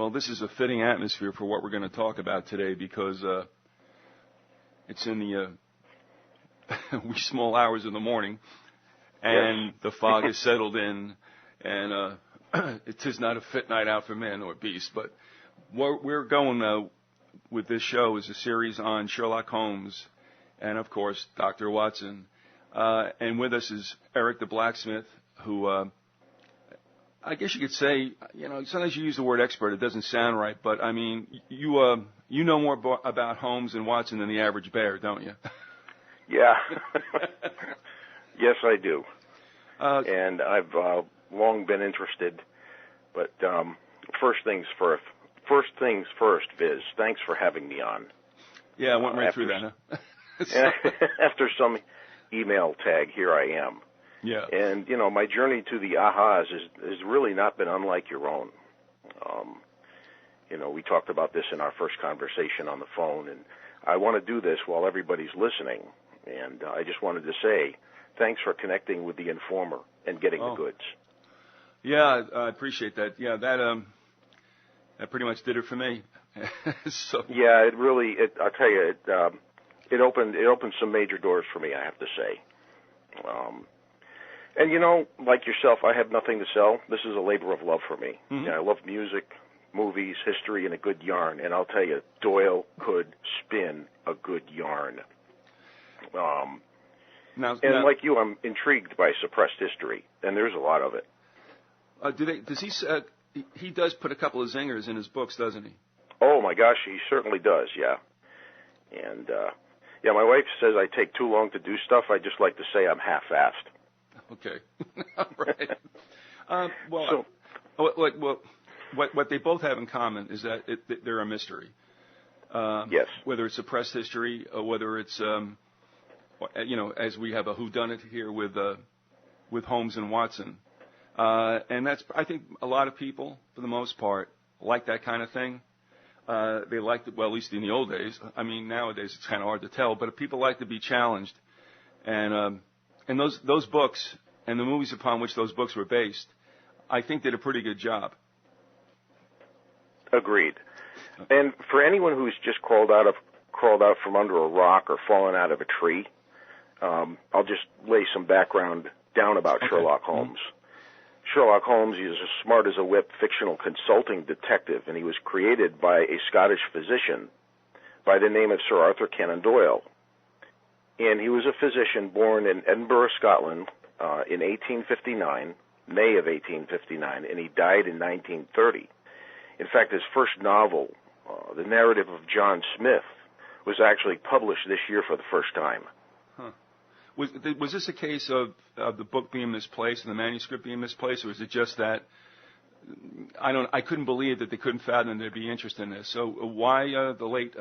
Well, this is a fitting atmosphere for what we're going to talk about today because it's in the wee small hours of the morning, and Yes. the fog has settled in, and it is not a fit night out for man or beast. But what we're going with this show is a series on Sherlock Holmes and, of course, Dr. Watson. And with us is Eric the Blacksmith, who I guess you could say, sometimes you use the word expert. It doesn't sound right, but I mean, you know more about Holmes and Watson than the average bear, don't you? Yeah. Yes, I do. And I've long been interested. But first things first. First things first, Viz. Thanks for having me on. Yeah, I went right through that. Huh? After some email tag, here I am. Yeah. And, my journey to the ahas has really not been unlike your own. We talked about this in our first conversation on the phone, and I want to do this while everybody's listening. And I just wanted to say thanks for connecting with the informer and getting the goods. Yeah, I appreciate that. Yeah, that pretty much did it for me. So. Yeah, I'll tell you, it opened some major doors for me, I have to say. And like yourself, I have nothing to sell. This is a labor of love for me. Mm-hmm. I love music, movies, history, and a good yarn. And I'll tell you, Doyle could spin a good yarn. Now, like you, I'm intrigued by suppressed history, and there's a lot of it. He does put a couple of zingers in his books, doesn't he? Oh my gosh, he certainly does. Yeah. And my wife says I take too long to do stuff. I just like to say I'm half-assed. Okay. Right. What they both have in common is that they're a mystery. Yes. Whether it's suppressed history or whether it's, as we have a whodunit here with Holmes and Watson. And that's, I think, a lot of people, for the most part, like that kind of thing. They like it, well, at least in the old days. I mean, nowadays it's kind of hard to tell, but people like to be challenged. And those books and the movies upon which those books were based, I think did a pretty good job. Agreed. And for anyone who's just crawled out from under a rock or fallen out of a tree, I'll just lay some background down about Sherlock Holmes. Mm-hmm. Sherlock Holmes is as smart as a whip fictional consulting detective, and he was created by a Scottish physician by the name of Sir Arthur Conan Doyle. And he was a physician born in Edinburgh, Scotland, in 1859, May of 1859, and he died in 1930. In fact, his first novel, The Narrative of John Smith, was actually published this year for the first time. Huh. Was this a case of the book being misplaced and the manuscript being misplaced, or is it just that I couldn't believe that they couldn't fathom there'd be interest in this? So why the late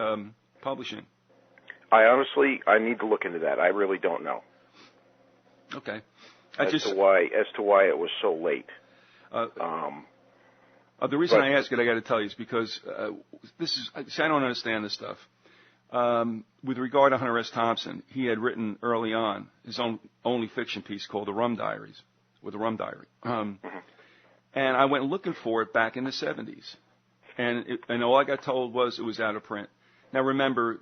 publishing? I need to look into that. I really don't know. Okay. As to why it was so late. The reason I ask it, I got to tell you, is because I don't understand this stuff. With regard to Hunter S. Thompson, he had written early on his own only fiction piece called The Rum Diary. And I went looking for it back in the 70s. And all I got told was it was out of print. Now remember,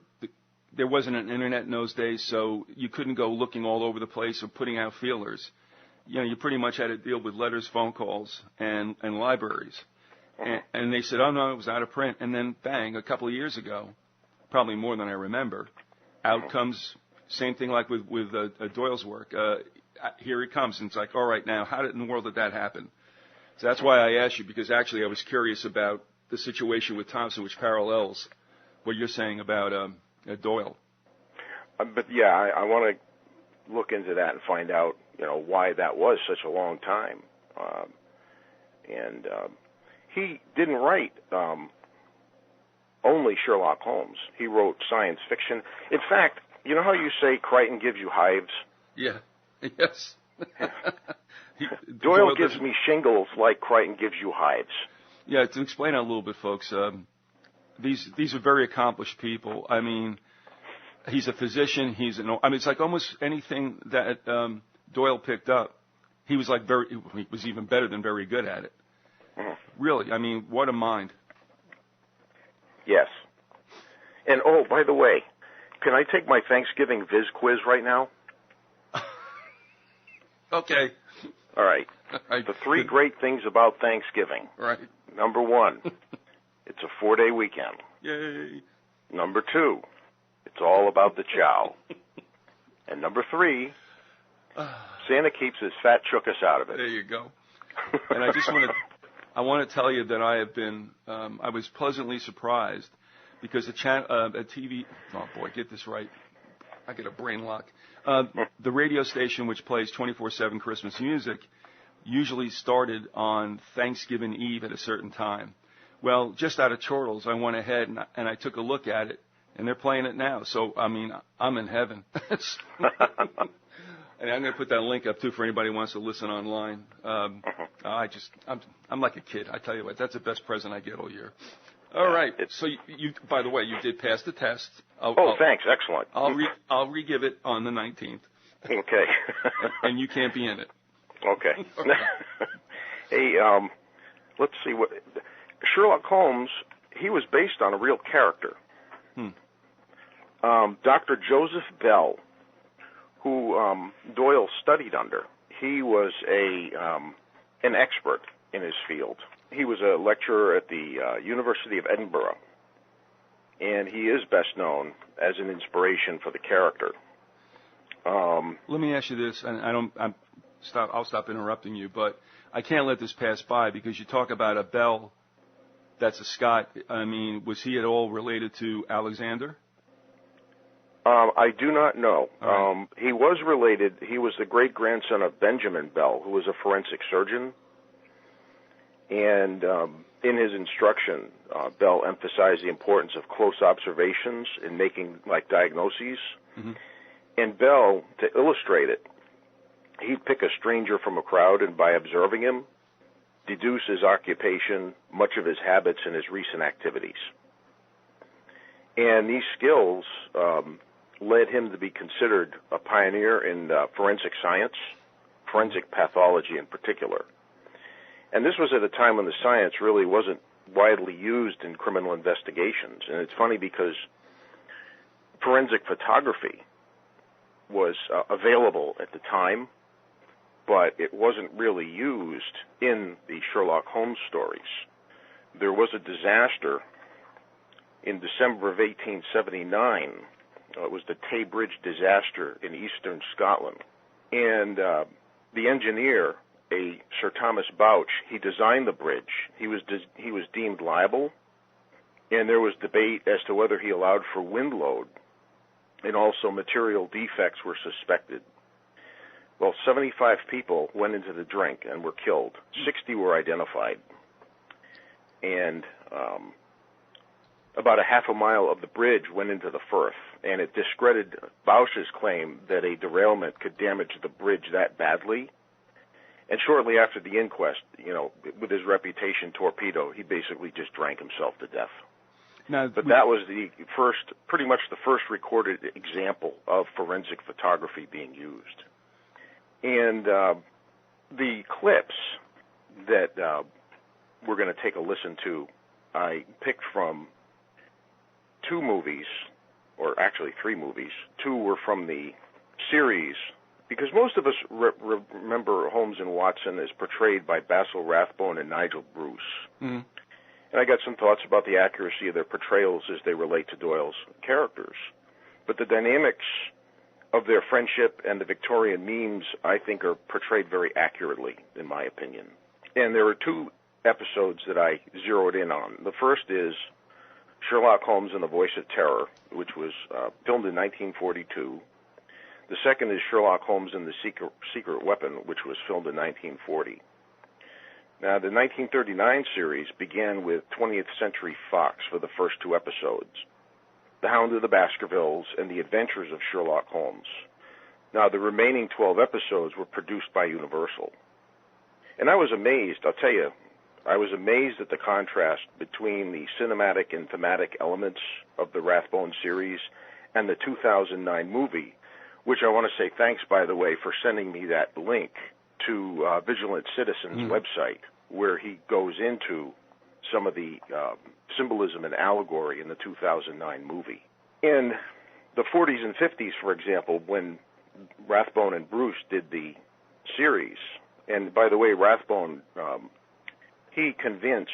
there wasn't an internet in those days, so you couldn't go looking all over the place or putting out feelers. You pretty much had to deal with letters, phone calls, and libraries. And they said, oh, no, it was out of print. And then, bang, a couple of years ago, probably more than I remember, out comes, same thing like with Doyle's work. Here it comes. And it's like, all right, now, how in the world did that happen? So that's why I asked you, because actually I was curious about the situation with Thompson, which parallels what you're saying about Doyle. But, yeah, I want to look into that and find out, why that was such a long time. He didn't write only Sherlock Holmes. He wrote science fiction. In fact, you know how you say Crichton gives you hives? Yeah. Yes. Doyle gives me shingles like Crichton gives you hives. Yeah, to explain that a little bit, folks, these are very accomplished people. I mean, he's a physician. It's like almost anything that Doyle picked up, he was like he was even better than very good at it. Really, I mean, what a mind. Yes. And, oh, by the way, can I take my Thanksgiving Viz quiz right now? Okay. All right. The 3 great things about Thanksgiving. Right. Number 1, it's a 4-day weekend. Yay. Number 2, it's all about the chow. And number 3, Santa keeps his fat chookus out of it. There you go. And I want to tell you that I have been, I was pleasantly surprised because a TV, oh boy, get this right. I get a brain lock. The radio station which plays 24/7 Christmas music usually started on Thanksgiving Eve at a certain time. Well, just out of chortles, I went ahead and I took a look at it, and they're playing it now. So, I mean, I'm in heaven. And I'm going to put that link up, too, for anybody who wants to listen online. I'm like a kid. I tell you what, that's the best present I get all year. All right. So, you by the way, you did pass the test. Thanks. Excellent. I'll re-give it on the 19th. Okay. and you can't be in it. Okay. Hey, let's see what Sherlock Holmes. He was based on a real character. Dr. Joseph Bell, who Doyle studied under. He was an expert in his field. He was a lecturer at the University of Edinburgh, and he is best known as an inspiration for the character. Let me ask you this, and I'll stop interrupting you, but I can't let this pass by because you talk about a Bell that's a Scot. I mean, was he at all related to Alexander? I do not know. Right. He was related. He was the great-grandson of Benjamin Bell, who was a forensic surgeon. And in his instruction, Bell emphasized the importance of close observations in making, diagnoses. Mm-hmm. And Bell, to illustrate it, he'd pick a stranger from a crowd and, by observing him, deduce his occupation, much of his habits, and his recent activities. And these skills led him to be considered a pioneer in forensic science, forensic pathology in particular. And this was at a time when the science really wasn't widely used in criminal investigations. And it's funny because forensic photography was available at the time, but it wasn't really used in the Sherlock Holmes stories. There was a disaster in December of 1879. It was the Tay Bridge disaster in eastern Scotland. And the engineer, a Sir Thomas Bouch, he designed the bridge. He was deemed liable, and there was debate as to whether he allowed for wind load, and also material defects were suspected. Well, 75 people went into the drink and were killed. 60 were identified. And about a half a mile of the bridge went into the Firth, and it discredited Bouch's claim that a derailment could damage the bridge that badly. And shortly after the inquest, with his reputation torpedoed, he basically just drank himself to death. But that was pretty much the first recorded example of forensic photography being used. And the clips that we're going to take a listen to, I picked from 2 movies, or actually 3 movies. 2 were from the series, because most of us remember Holmes and Watson as portrayed by Basil Rathbone and Nigel Bruce. Mm-hmm. And I got some thoughts about the accuracy of their portrayals as they relate to Doyle's characters. But the dynamics of their friendship and the Victorian memes, I think, are portrayed very accurately, in my opinion. And there are 2 episodes that I zeroed in on. The first is Sherlock Holmes and the Voice of Terror, which was filmed in 1942. The second is Sherlock Holmes and the Secret Weapon, which was filmed in 1940. Now, the 1939 series began with 20th Century Fox for the first 2 episodes, The Hound of the Baskervilles and The Adventures of Sherlock Holmes. Now, the remaining 12 episodes were produced by Universal. And I was amazed, I'll tell you, I was amazed at the contrast between the cinematic and thematic elements of the Rathbone series and the 2009 movie, which I want to say thanks, by the way, for sending me that link to Vigilant Citizen's website, where he goes into some of the symbolism and allegory in the 2009 movie. In the 40s and 50s, for example, when Rathbone and Bruce did the series, and by the way, Rathbone, he convinced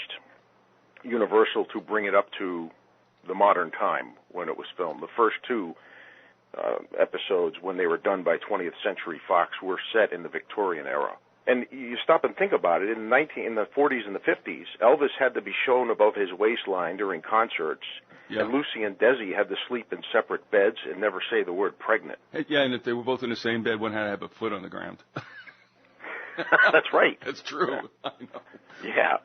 Universal to bring it up to the modern time when it was filmed. The first two episodes, when they were done by 20th Century Fox, were set in the Victorian era. And you stop and think about it, in the 40s and the 50s, Elvis had to be shown above his waistline during concerts, and Lucy and Desi had to sleep in separate beds and never say the word pregnant. Yeah, and if they were both in the same bed, one had to have a foot on the ground. That's right. That's true. I know. Yeah.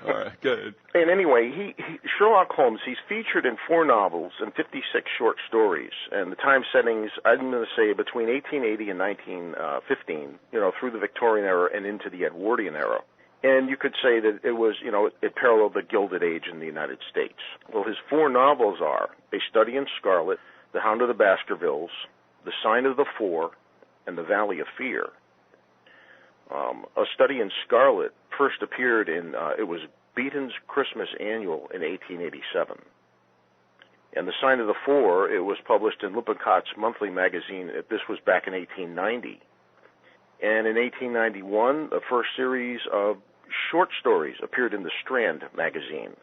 All right, good. And anyway, Sherlock Holmes, he's featured in 4 novels and 56 short stories. And the time settings, I'm going to say between 1880 and 1915, through the Victorian era and into the Edwardian era. And you could say that it was, it paralleled the Gilded Age in the United States. Well, his 4 novels are A Study in Scarlet, The Hound of the Baskervilles, The Sign of the Four, and The Valley of Fear. A Study in Scarlet first appeared in, it was Beaton's Christmas Annual in 1887. And The Sign of the Four, it was published in Lippincott's monthly magazine. This was back in 1890. And in 1891, the first series of short stories appeared in the Strand magazine.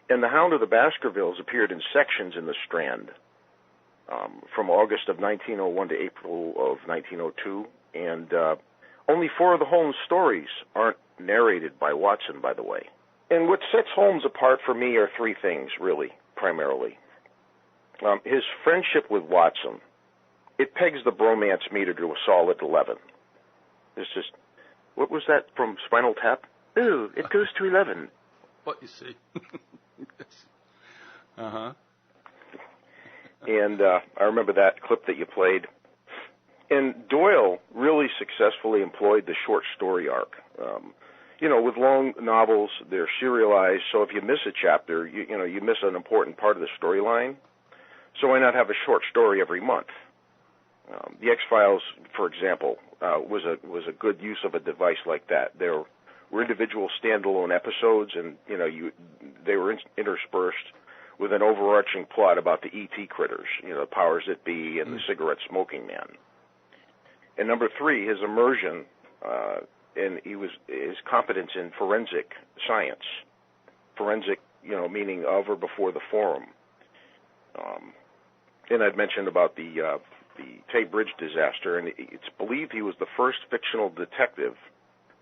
And The Hound of the Baskervilles appeared in sections in the Strand from August of 1901 to April of 1902. And only 4 of the Holmes stories aren't narrated by Watson, by the way. And what sets Holmes apart for me are 3 things, really, primarily. His friendship with Watson. It pegs the bromance meter to a solid 11. It's just, what was that from Spinal Tap? Ooh, it goes to 11. What you see. Uh-huh. And I remember that clip that you played. And Doyle really successfully employed the short story arc. With long novels, they're serialized, so if you miss a chapter, you miss an important part of the storyline. So why not have a short story every month? The X-Files, for example, was a good use of a device like that. There were individual standalone episodes, and they were interspersed with an overarching plot about the E.T. critters, the powers that be, and the cigarette smoking man. And number 3, his immersion, and his competence in forensic science. Forensic, meaning of or before the forum. And I'd mentioned about the Tay Bridge disaster, and it's believed he was the first fictional detective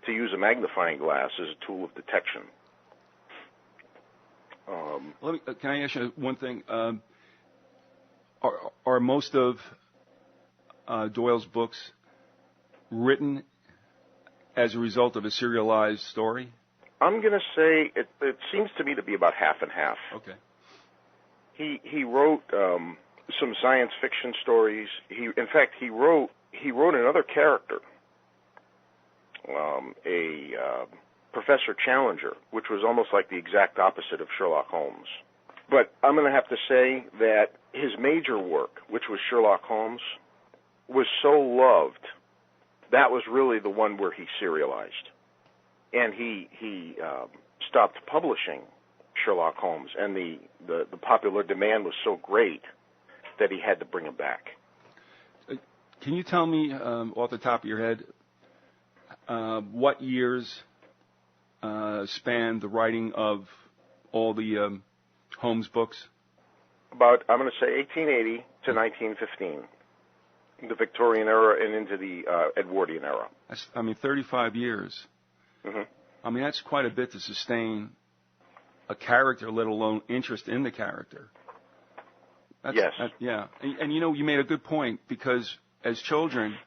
to use a magnifying glass as a tool of detection. Can I ask you one thing? Are most of Doyle's books written as a result of a serialized story? I'm going to say it seems to me to be about half and half. Okay. He wrote some science fiction stories. In fact, he wrote another character, a Professor Challenger, which was almost like the exact opposite of Sherlock Holmes. But I'm going to have to say that his major work, which was Sherlock Holmes, was so loved. That was really the one where he serialized. And he stopped publishing Sherlock Holmes, and the popular demand was so great that he had to bring him back. Can you tell me, off the top of your head, what years spanned the writing of all the Holmes books? About, I'm going to say 1880 to 1915. The Victorian era and into the Edwardian era. 35 years. Mm-hmm. That's quite a bit to sustain a character, let alone interest in the character. Yes. Yeah. And you made a good point, because as children,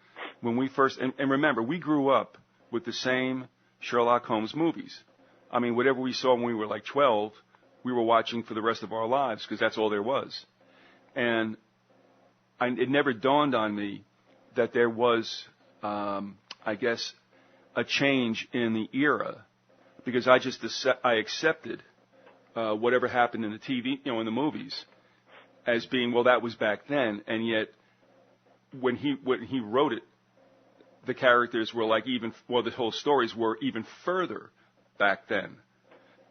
when we first, and remember, we grew up with the same Sherlock Holmes movies. Whatever we saw when we were like 12, we were watching for the rest of our lives, because that's all there was. And it never dawned on me that there was, I guess, a change in the era, because I accepted whatever happened in the TV, in the movies, as being, well, that was back then. And yet, when he wrote it, the characters were like the whole stories were even further back then.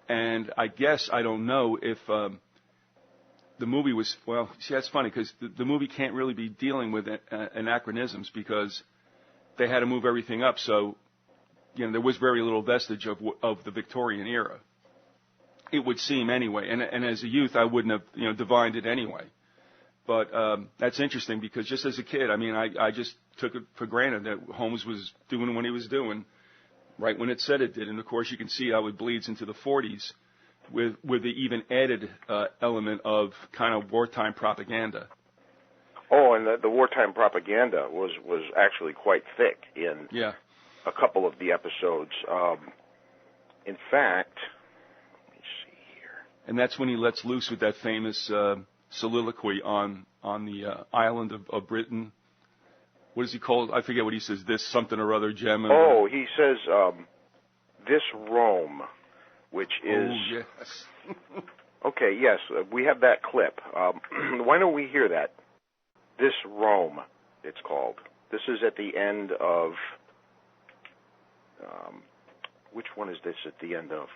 And I guess, I don't know if the movie was, well, see, that's funny because the movie can't really be dealing with anachronisms because they had to move everything up. So, there was very little vestige of the Victorian era. It would seem anyway. And as a youth, I wouldn't have, divined it anyway. But that's interesting because just as a kid, I just took it for granted that Holmes was doing what he was doing right when it said it did. And, of course, you can see how it bleeds into the 40s with the even added element of kind of wartime propaganda. Oh, and the wartime propaganda was actually quite thick in a couple of the episodes. In fact, let me see here. And that's when he lets loose with that famous soliloquy on the island of Britain. What does he call it? I forget what he says. This something or other gem. He says this Rome, which is. Oh yes. Okay, yes, we have that clip. Why don't we hear that? This Rome, it's called. This is at the end of. Which one is this at the end of?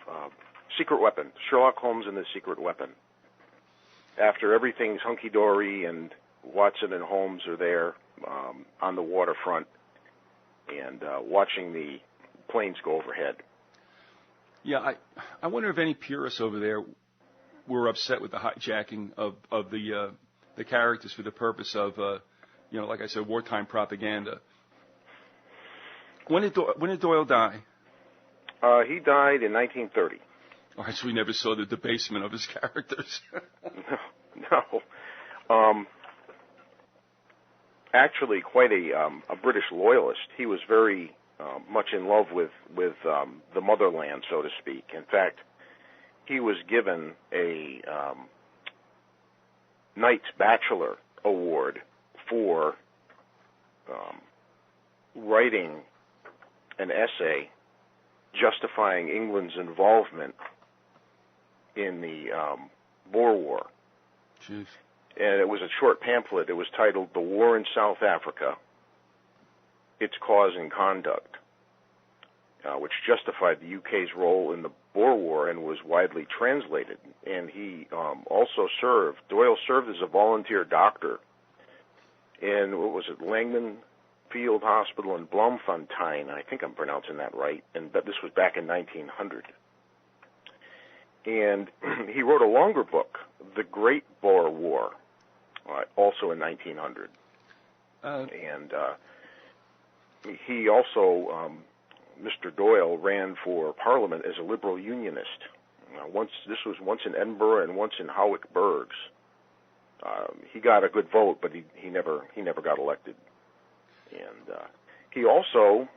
Secret Weapon. Sherlock Holmes and the Secret Weapon. After everything's hunky-dory and Watson and Holmes are there on the waterfront and watching the planes go overhead. Yeah, I wonder if any purists over there were upset with the hijacking of the characters for the purpose of, like I said, wartime propaganda. When did Doyle die? He died in 1930. All right, so we never saw the debasement of his characters. No. Actually, quite a British loyalist. He was very much in love with the motherland, so to speak. In fact, he was given a Knight's Bachelor Award for writing an essay justifying England's involvement in the Boer War. Jeez. And it was a short pamphlet. It was titled "The War in South Africa, Its Cause and Conduct," which justified the UK's role in the Boer War and was widely translated. And he Doyle served as a volunteer doctor in, Langman Field Hospital in Bloemfontein. I think I'm pronouncing that right. But this was back in 1900. And he wrote a longer book, The Great Boer War, also in 1900. And he also, Mr. Doyle, ran for Parliament as a liberal unionist. This was once in Edinburgh and once in Howick Burghs. He got a good vote, but he never got elected. And he also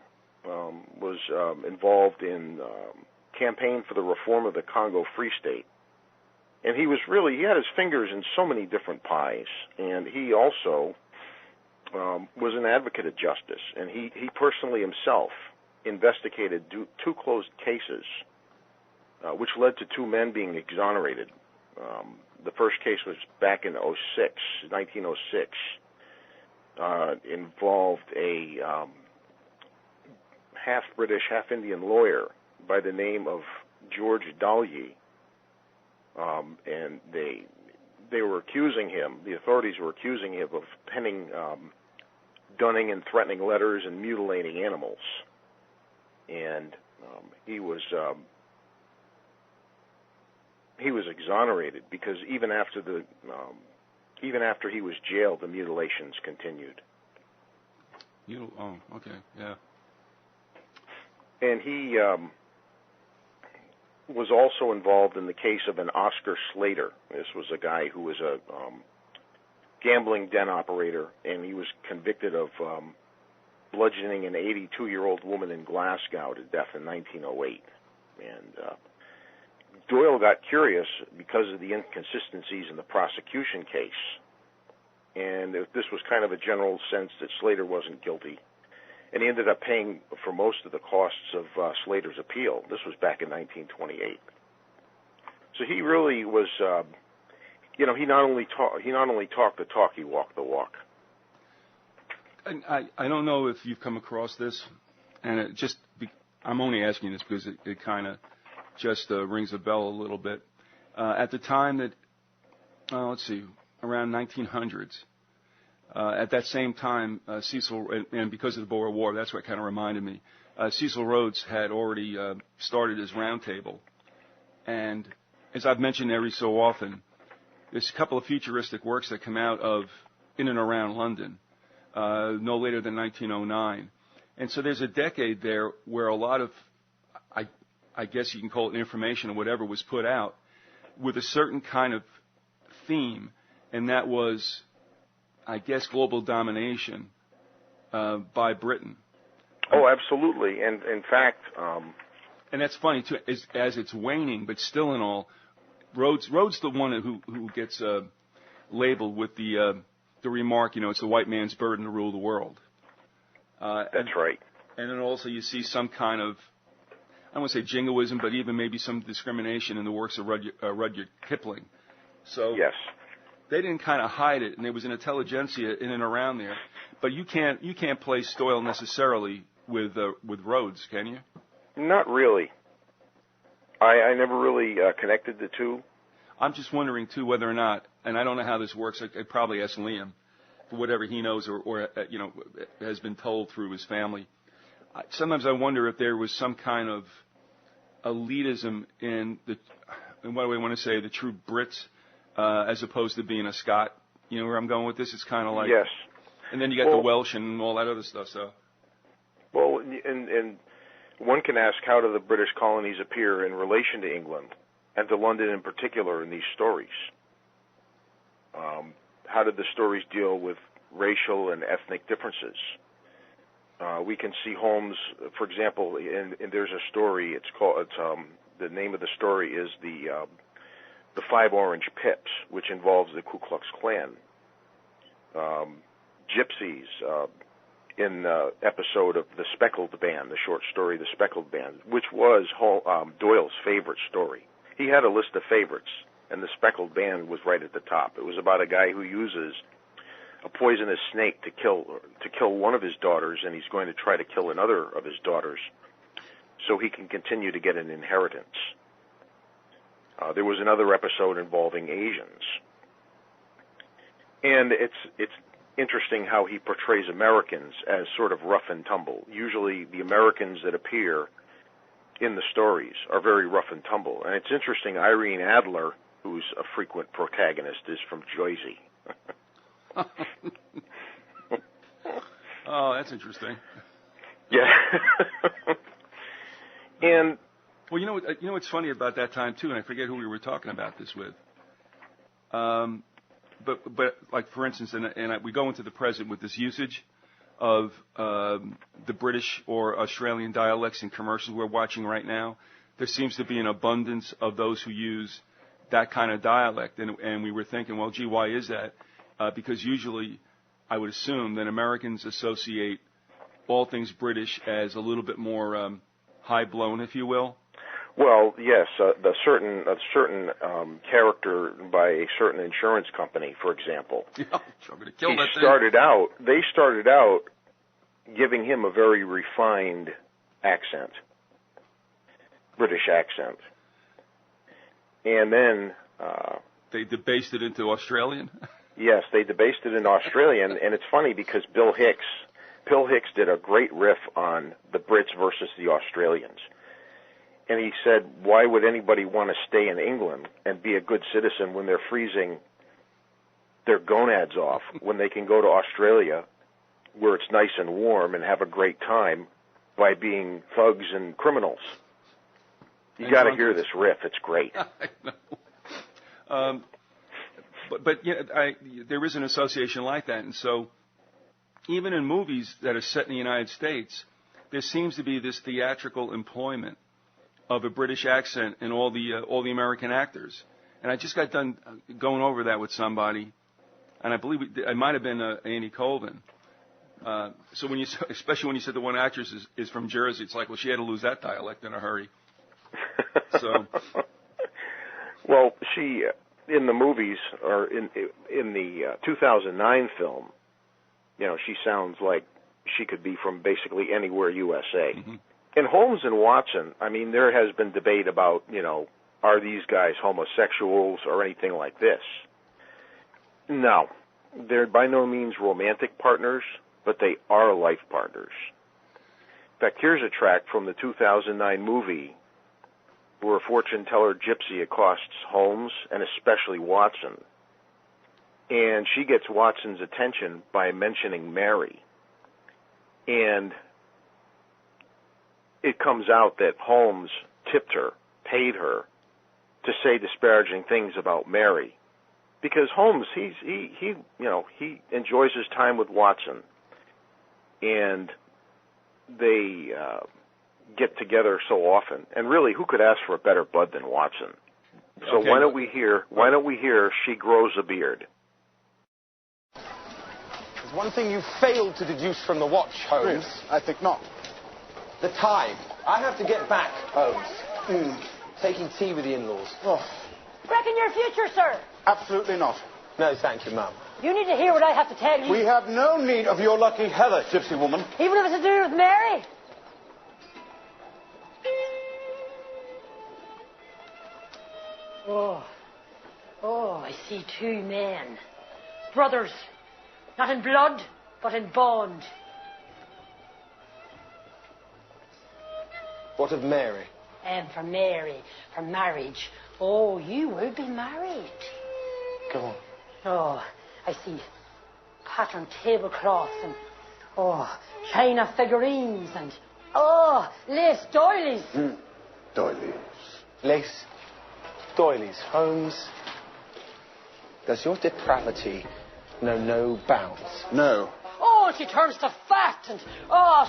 was involved in campaign for the reform of the Congo Free State. And he had his fingers in so many different pies. And he also was an advocate of justice. And he personally himself investigated two closed cases, which led to two men being exonerated. The first case was back in 1906. Involved a half-British, half-Indian lawyer by the name of George Dalye, and they were accusing him. The authorities were accusing him of penning dunning and threatening letters and mutilating animals, and he was exonerated because even after he was jailed, the mutilations continued. Okay, yeah. And he was also involved in the case of an Oscar Slater. This was a guy who was a gambling den operator, and he was convicted of bludgeoning an 82-year-old woman in Glasgow to death in 1908. And Doyle got curious because of the inconsistencies in the prosecution case, and this was kind of a general sense that Slater wasn't guilty. And he ended up paying for most of the costs of Slater's appeal. This was back in 1928. So he really was, he not only talked the talk, he walked the walk. And I don't know if you've come across this, and I'm only asking this because it kind of just rings a bell a little bit. At the time that, let's see, around 1900s, at that same time, Cecil, and because of the Boer War, that's what kind of reminded me, Cecil Rhodes had already started his round table. And as I've mentioned every so often, there's a couple of futuristic works that come out of in and around London, no later than 1909. And so there's a decade there where a lot of, I guess you can call it information or whatever, was put out with a certain kind of theme, and that was, I guess, global domination by Britain. Oh, absolutely. And in fact... and that's funny, too, as it's waning, but still in all, Rhodes the one who gets labeled with the remark, it's the white man's burden to rule the world. That's right. And then also you see some kind of, I don't want to say jingoism, but even maybe some discrimination in the works of Rudyard Kipling. So yes, they didn't kind of hide it, and there was an intelligentsia in and around there. But you can't place Doyle necessarily with Rhodes, can you? Not really. I never really connected the two. I'm just wondering too whether or not, and I don't know how this works. I'd probably ask Liam for whatever he knows or has been told through his family. Sometimes I wonder if there was some kind of elitism in what do I want to say, the true Brits, as opposed to being a Scot. You know where I'm going with this? It's kind of like, yes. And then you got the Welsh and all that other stuff. So, well, and one can ask, how do the British colonies appear in relation to England and to London in particular in these stories? How did the stories deal with racial and ethnic differences? We can see Holmes, for example, and there's a story. The name of the story is the Five Orange Pips, which involves the Ku Klux Klan. Gypsies, in the episode of The Speckled Band, the short story The Speckled Band, which was Doyle's favorite story. He had a list of favorites, and The Speckled Band was right at the top. It was about a guy who uses a poisonous snake to kill one of his daughters, and he's going to try to kill another of his daughters so he can continue to get an inheritance. There was another episode involving Asians. And it's interesting how he portrays Americans as sort of rough and tumble. Usually the Americans that appear in the stories are very rough and tumble. And it's interesting, Irene Adler, who's a frequent protagonist, is from Jersey. Oh, that's interesting. Yeah. And well, you know what's funny about that time too, and I forget who we were talking about this with. But like for instance, we go into the present with this usage of the British or Australian dialects in commercials we're watching right now. There seems to be an abundance of those who use that kind of dialect, and we were thinking, well, gee, why is that? Because usually, I would assume that Americans associate all things British as a little bit more high blown, if you will. Well, yes, a certain character by a certain insurance company, for example. Yeah, I'm going to kill that thing. They started out giving him a very refined accent, British accent, and then they debased it into Australian. Yes, they debased it in Australian, and it's funny because Bill Hicks did a great riff on the Brits versus the Australians. And he said, why would anybody want to stay in England and be a good citizen when they're freezing their gonads off, when they can go to Australia where it's nice and warm and have a great time by being thugs and criminals? You got to hear this riff. It's great. I know. But there is an association like that. And so even in movies that are set in the United States, there seems to be this theatrical employment of a British accent in all the American actors. And I just got done going over that with somebody, and I believe it might have been Annie Colvin. So especially when you said the one actress is from Jersey, it's like, well, she had to lose that dialect in a hurry. So, well, she in the movies or in the 2009 film, she sounds like she could be from basically anywhere USA. Mm-hmm. In Holmes and Watson, I mean, there has been debate about, are these guys homosexuals or anything like this? No. They're by no means romantic partners, but they are life partners. In fact, here's a track from the 2009 movie where a fortune teller gypsy accosts Holmes and especially Watson. And she gets Watson's attention by mentioning Mary. And it comes out that Holmes tipped her, paid her, to say disparaging things about Mary. Because Holmes, he enjoys his time with Watson. And they get together so often. And really, who could ask for a better bud than Watson? So Okay. why don't we hear She Grows a Beard? There's one thing you failed to deduce from the watch, Holmes. Really? I think not. The time. I have to get back, Holmes. Taking tea with the in-laws. Oh, Wrecking your future, sir. absolutely not. No, thank you, Mum. You need to hear what I have to tell you. We have no need of your lucky heather, gypsy woman. Even if it's to do with Mary. Oh, I see two men. Brothers. Not in blood, but in bond. What of Mary? And for Mary, for marriage. Oh, you will be married. Go on. Oh, I see patterned tablecloths and, china figurines and, lace doilies. Doilies. Lace. Doilies. Holmes. Does your depravity know no bounds? No. Oh, she turns to fat and,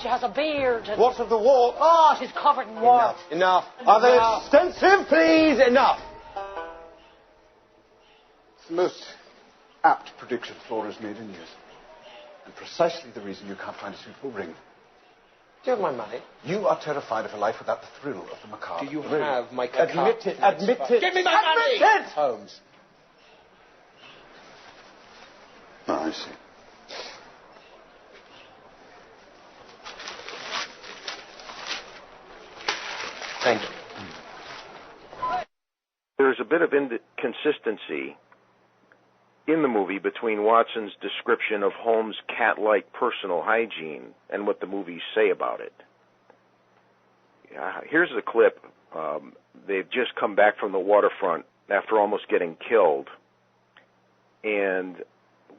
she has a beard and, What of the war? she's covered in warts. Enough. Are they Enough. extensive? Please, enough. It's the most apt prediction Flora's made in years. And precisely the reason you can't find a suitable ring. Do you have my money? You are terrified of a life without the thrill of the macabre. Do you Really? have my Admit it, admit it. Give me my money! Admit it! Holmes. Oh, I see. Thank you. There's a bit of inconsistency in the movie between Watson's description of Holmes' cat-like personal hygiene and what the movies say about it. Here's the clip. They've just come back from the waterfront after almost getting killed, and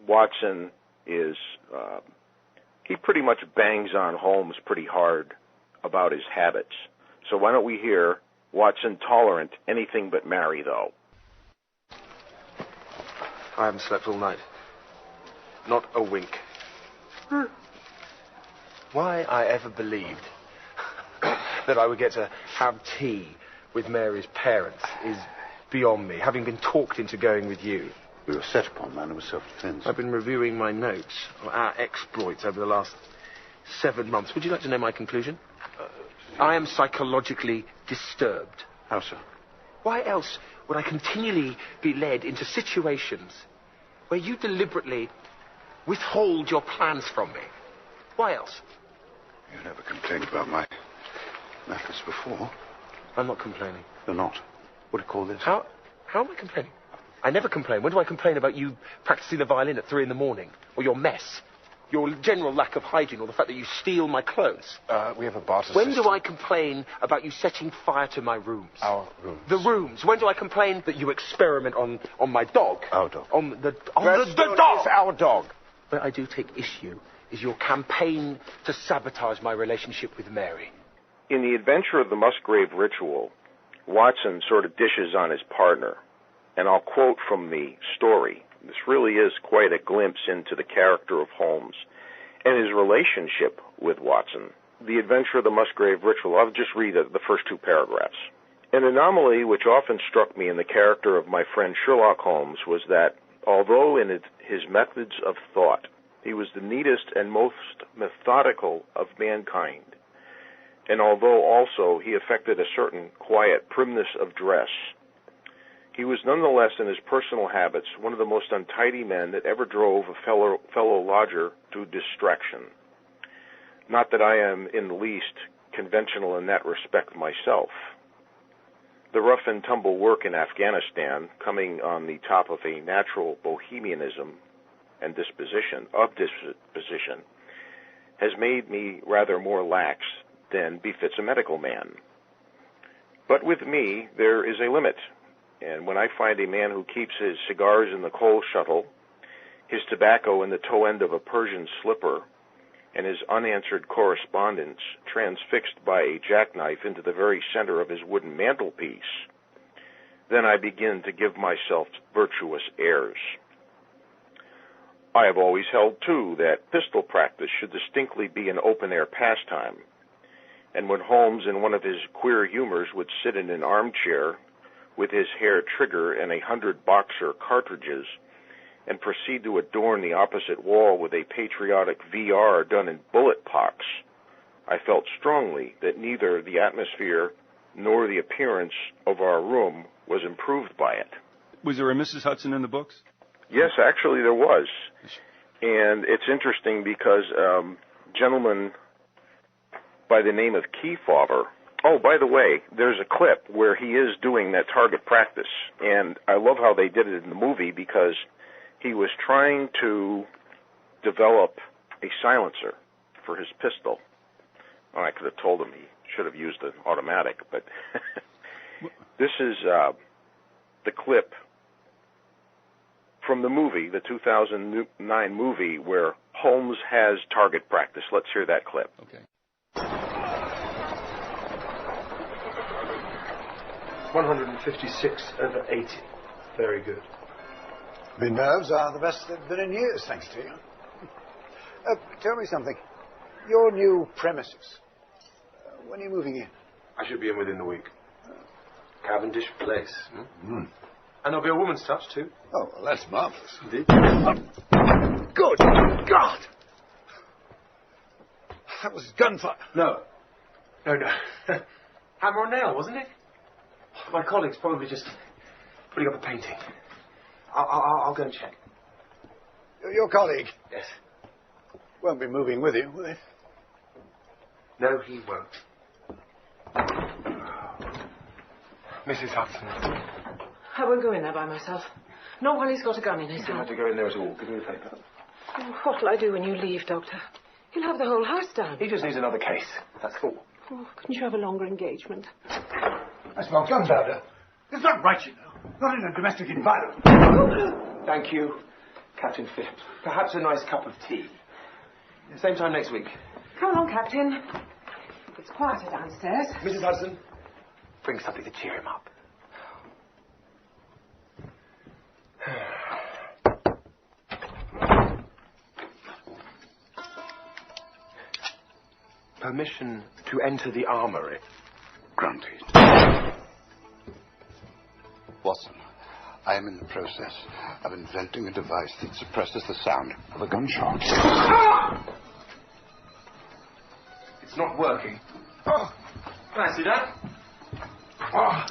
Watson is, he pretty much bangs on Holmes pretty hard about his habits. So why don't we hear Watson tolerant anything but Mary, though? I haven't slept all night. Not a wink. Why I ever believed that I would get to have tea with Mary's parents is beyond me, having been talked into going with you. We were set upon manner with self-defense. I've been reviewing my notes of our exploits over the last 7 months. Would you like to know my conclusion? I am psychologically disturbed. How so? Why else would I continually be led into situations where you deliberately withhold your plans from me? Why else? You never complained about my methods before. I'm not complaining. You're not. What do you call this? How am I complaining? I never complain. When do I complain about you practicing the violin at 3 a.m, or your mess, your general lack of hygiene, or the fact that you steal my clothes? We have a barter When system. do I complain about you setting fire to my rooms? Our rooms. The rooms. When do I complain that you experiment on my dog? Our dog. On the Redstone dog. is our dog. Where I do take issue is your campaign to sabotage my relationship with Mary. In The Adventure of the Musgrave Ritual, Watson sort of dishes on his partner. And I'll quote from the story. This really is quite a glimpse into the character of Holmes and his relationship with Watson. The Adventure of the Musgrave Ritual, I'll just read the first 2 paragraphs. An anomaly which often struck me in the character of my friend Sherlock Holmes was that, although in his methods of thought, he was the neatest and most methodical of mankind, and although also he affected a certain quiet primness of dress, he was nonetheless in his personal habits one of the most untidy men that ever drove a fellow lodger to distraction. Not that I am in the least conventional in that respect myself. The rough and tumble work in Afghanistan, coming on the top of a natural bohemianism and disposition, has made me rather more lax than befits a medical man. But with me, there is a limit, and when I find a man who keeps his cigars in the coal scuttle, his tobacco in the toe end of a Persian slipper, and his unanswered correspondence transfixed by a jackknife into the very center of his wooden mantelpiece, then I begin to give myself virtuous airs. I have always held, too, that pistol practice should distinctly be an open-air pastime, and when Holmes, in one of his queer humors, would sit in an armchair with his hair trigger and 100 Boxer cartridges, and proceed to adorn the opposite wall with a patriotic VR done in bullet pox, I felt strongly that neither the atmosphere nor the appearance of our room was improved by it. Was there a Mrs. Hudson in the books? Yes, actually there was. And it's interesting because a gentleman by the name of Kefauver, oh, by the way, there's a clip where he is doing that target practice, and I love how they did it in the movie because he was trying to develop a silencer for his pistol. Well, I could have told him he should have used an automatic, but this is the clip from the movie, the 2009 movie, where Holmes has target practice. Let's hear that clip. Okay. 156/80. Very good. My nerves are the best they've been in years, thanks to you. Tell me something. Your new premises, when are you moving in? I should be in within the week. Cavendish Place. And there'll be a woman's touch, too. Oh, well, that's marvellous. Indeed. Good God! That was gunfire. No. Hammer and nail, wasn't it? My colleague's probably just putting up a painting. I'll go and check. Your colleague? Yes. Won't be moving with you, will he? No, he won't. Mrs. Hudson. I won't go in there by myself. Not while he's got a gun in his You don't hand. have to go in there at all. Give me the paper. Oh, what'll I do when you leave, Doctor? He'll have the whole house down. He just needs another case. That's all. Oh, couldn't you have a longer engagement? I smell gunpowder. It's not right, you know. Not in a domestic environment. Thank you, Captain Phipps. Perhaps a nice cup of tea. Same time next week. Come along, Captain. It's quieter downstairs. Mrs. Hudson, bring something to cheer him up. Permission to enter the armory. Granted. Watson, I am in the process of inventing a device that suppresses the sound of a gunshot. It's not working. Oh. Can I see that? Oh.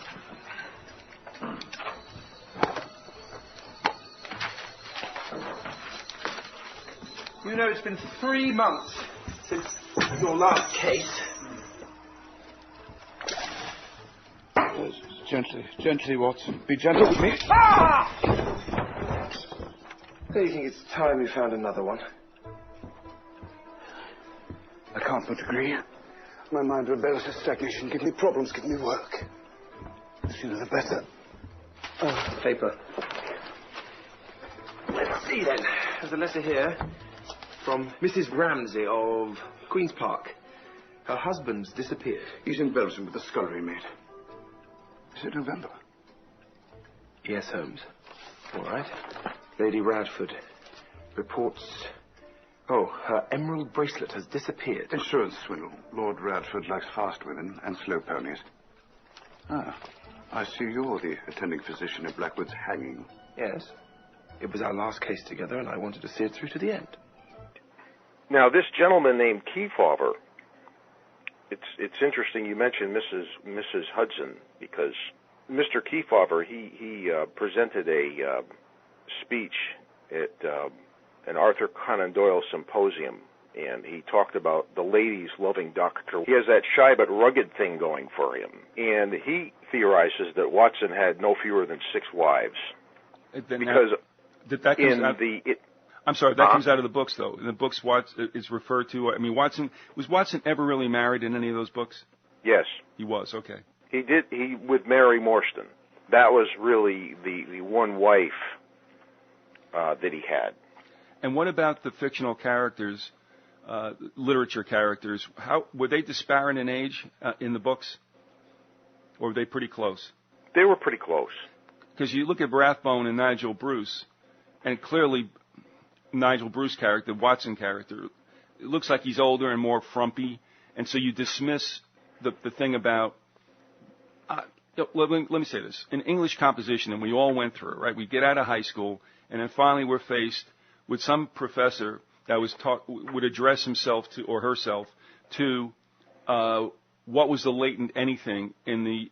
You know, it's been 3 months since your last case. Gently, Watson. Be gentle with me. Ah! Do you think it's time you found another one? I can't but agree. My mind rebels at stagnation. Give me problems, give me work. The sooner the better. Paper. Let's see then. There's a letter here from Mrs. Ramsey of Queen's Park. Her husband's disappeared. He's in Belgium with the scullery maid. Is it November? Yes, Holmes. All right. Lady Radford reports... Oh, her emerald bracelet has disappeared. Insurance swindle. Lord Radford likes fast women and slow ponies. Ah, I see you're the attending physician at Blackwood's hanging. Yes. It was our last case together, and I wanted to see it through to the end. Now, this gentleman named Kefauver, it's interesting you mentioned Mrs. Hudson, because Mr. Kefauver, he presented a speech at an Arthur Conan Doyle symposium and he talked about the ladies loving Doctor. He has that shy but rugged thing going for him, and he theorizes that Watson had no fewer than 6 wives. Because I'm sorry, that comes out of the books, though. In the books, Watson is referred to. I mean, was Watson ever really married in any of those books? Yes, he was. Okay, he did. He with Mary Morstan. That was really the one wife that he had. And what about the fictional characters, literature characters? How were they disparate in age in the books, or were they pretty close? They were pretty close. Because you look at Rathbone and Nigel Bruce, and clearly Nigel Bruce character, Watson character, it looks like he's older and more frumpy, and so you dismiss the thing about. Let me say this: in English composition, and we all went through it, right? We get out of high school, and then finally we're faced with some professor that would address himself to or herself to what was the latent anything in the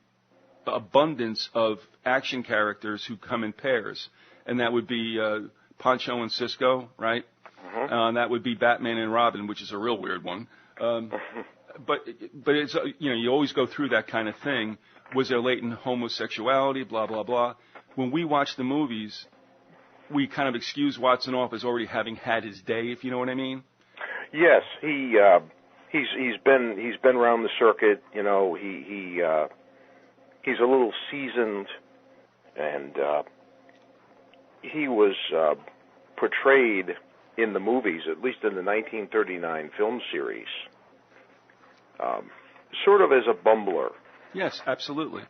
abundance of action characters who come in pairs, and that would be Pancho and Cisco, right? Mm-hmm. That would be Batman and Robin, which is a real weird one. But it's you always go through that kind of thing. Was there latent homosexuality? Blah blah blah. When we watch the movies, we kind of excuse Watson off as already having had his day, if you know what I mean. Yes, he's been around the circuit. You know, he's a little seasoned, and he was portrayed in the movies, at least in the 1939 film series, sort of as a bumbler. Yes, absolutely.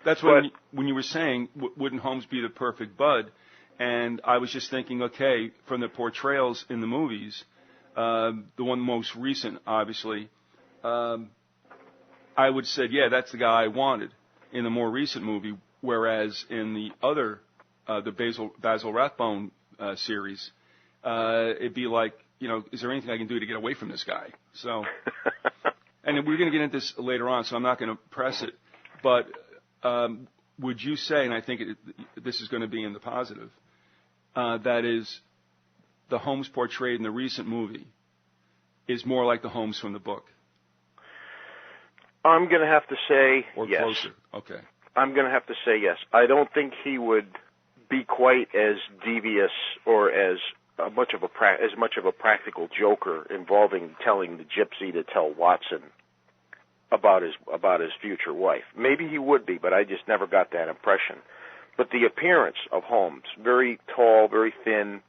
That's when you were saying, wouldn't Holmes be the perfect bud? And I was just thinking, okay, from the portrayals in the movies, the one most recent, obviously, I would say, yeah, that's the guy I wanted in the more recent movie, whereas in the other, the Basil Rathbone series, it'd be like, is there anything I can do to get away from this guy? So, and we're going to get into this later on, so I'm not going to press it, but would you say, and I think this is going to be in the positive, that is, the Holmes portrayed in the recent movie is more like the Holmes from the book? I'm going to have to say or yes. Closer. Okay. I'm going to have to say yes. I don't think he would be quite as devious or as much of a practical joker involving telling the gypsy to tell Watson about his future wife. Maybe he would be, but I just never got that impression. But the appearance of Holmes, very tall, very thin,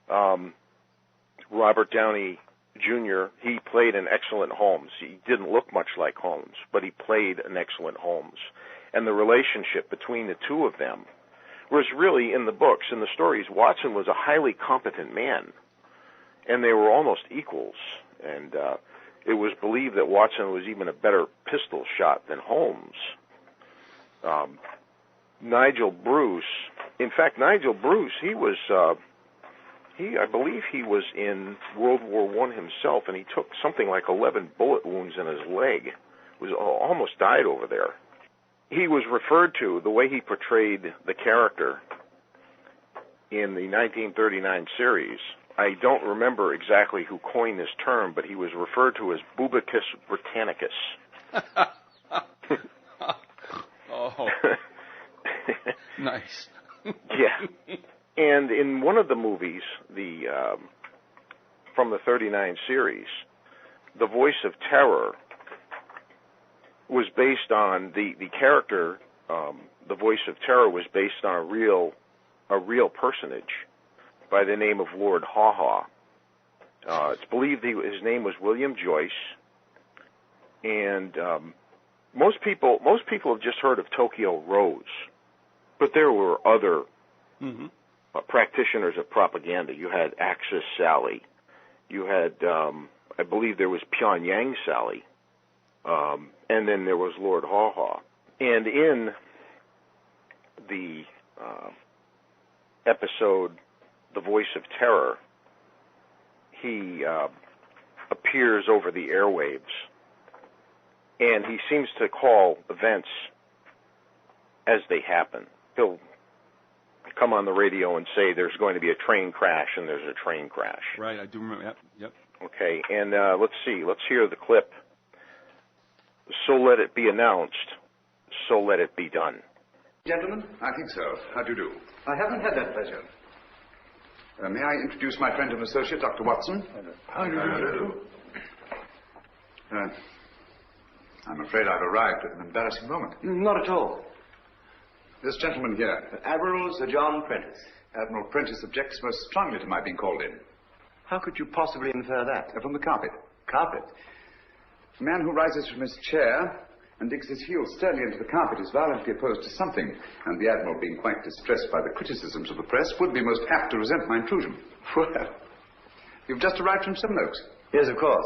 Robert Downey Jr., he played an excellent Holmes. He didn't look much like Holmes, but he played an excellent Holmes. And the relationship between the two of them was really, in the books, in the stories, Watson was a highly competent man, and they were almost equals. And it was believed that Watson was even a better pistol shot than Holmes. Nigel Bruce, I believe he was in World War I himself, and he took something like 11 bullet wounds in his leg. Almost died over there. He was referred to, the way he portrayed the character in the 1939 series, I don't remember exactly who coined this term, but he was referred to as Bubicus Britannicus. Oh, nice. Yeah. And in one of the movies, from the 39 series, the voice of terror was based on the character. The voice of terror was based on a real personage by the name of Lord Haw-Haw. It's believed his name was William Joyce, and most people have just heard of Tokyo Rose, but there were other practitioners of propaganda. You had Axis Sally. You had, I believe there was Pyongyang Sally. And then there was Lord Haw-Haw. And in the episode The Voice of Terror, he appears over the airwaves, and he seems to call events as they happen. He'll come on the radio and say there's going to be a train crash, and there's a train crash. Right, I do remember. Yep. Okay, and let's see. Let's hear the clip. So let it be announced. So let it be done. Gentlemen? I think so. How do you do? I haven't had that pleasure. May I introduce my friend and associate, Dr. Watson? How do you do? I'm afraid I've arrived at an embarrassing moment. Not at all. This gentleman here. Admiral Sir John Prentice. Admiral Prentice objects most strongly to my being called in. How could you possibly infer that? From the carpet. Carpet? A man who rises from his chair and digs his heels sternly into the carpet is violently opposed to something, and the Admiral, being quite distressed by the criticisms of the press, would be most apt to resent my intrusion. Well, you've just arrived from Sevenoaks. Yes, of course.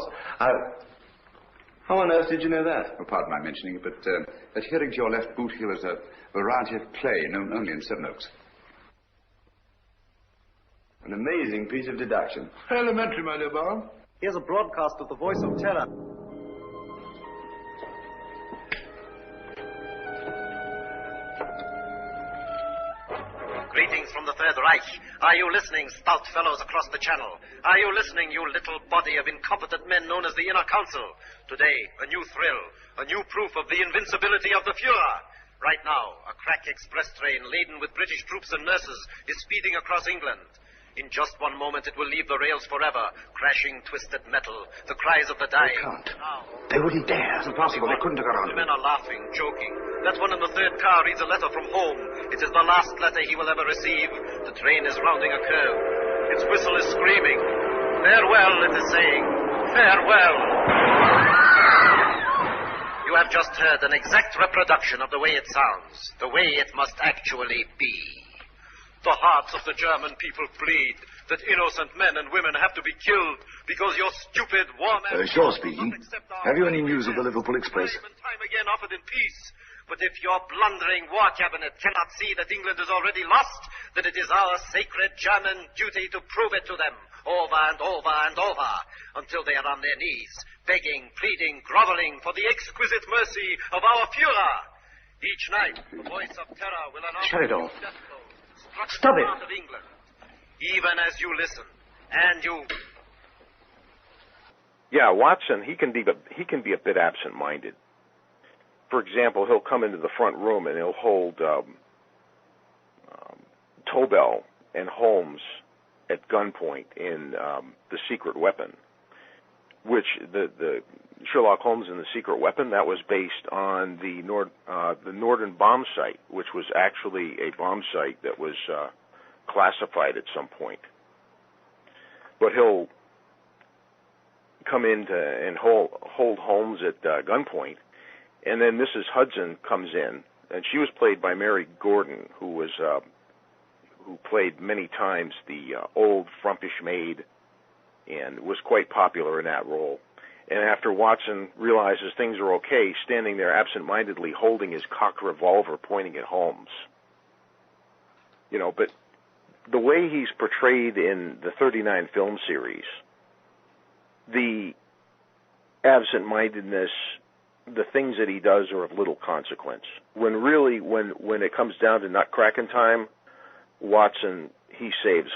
How on earth did you know that? Oh, pardon my mentioning it, but adhering to your left boot heel is a variety of play known only in Sevenoaks. An amazing piece of deduction. Elementary, my dear Bob. Here's a broadcast of the Voice of Terror. Greetings from the Third Reich. Are you listening, stout fellows across the channel? Are you listening, you little body of incompetent men known as the Inner Council? Today, a new thrill, a new proof of the invincibility of the Fuhrer. Right now, a crack express train laden with British troops and nurses is speeding across England. In just one moment, it will leave the rails forever, crashing twisted metal, the cries of the dying. They can't. Now, They wouldn't dare. It's impossible. They couldn't have got around the men are laughing, joking. That one in the third car reads a letter from home. It is the last letter he will ever receive. The train is rounding a curve. Its whistle is screaming. Farewell, it is saying. Farewell. You have just heard an exact reproduction of the way it sounds, the way it must actually be. The hearts of the German people bleed that innocent men and women have to be killed because your stupid war man... Shaw speaking. Have you any news of the Liverpool Express? Time and time again offered in peace. But if your blundering war cabinet cannot see that England is already lost, then it is our sacred German duty to prove it to them over and over and over until they are on their knees, begging, pleading, groveling for the exquisite mercy of our Führer. Each night, the voice of terror will announce... Shut it off. Stop it! Of England, even as you listen, and you... Yeah, Watson, he can be a bit absent-minded. For example, he'll come into the front room and he'll hold Tobel and Holmes at gunpoint in The Secret Weapon, which the Sherlock Holmes and The Secret Weapon, that was based on the Norden bomb site, which was actually a bomb site that was classified at some point. But he'll come in and hold Holmes at gunpoint, and then Mrs. Hudson comes in, and she was played by Mary Gordon, who played many times the old frumpish maid, and was quite popular in that role. And after Watson realizes things are okay, standing there absent-mindedly holding his cocked revolver pointing at Holmes. You know, but the way he's portrayed in the 39 film series, the absent-mindedness, the things that he does are of little consequence. When really, when it comes down to nut-cracking time, Watson, he saves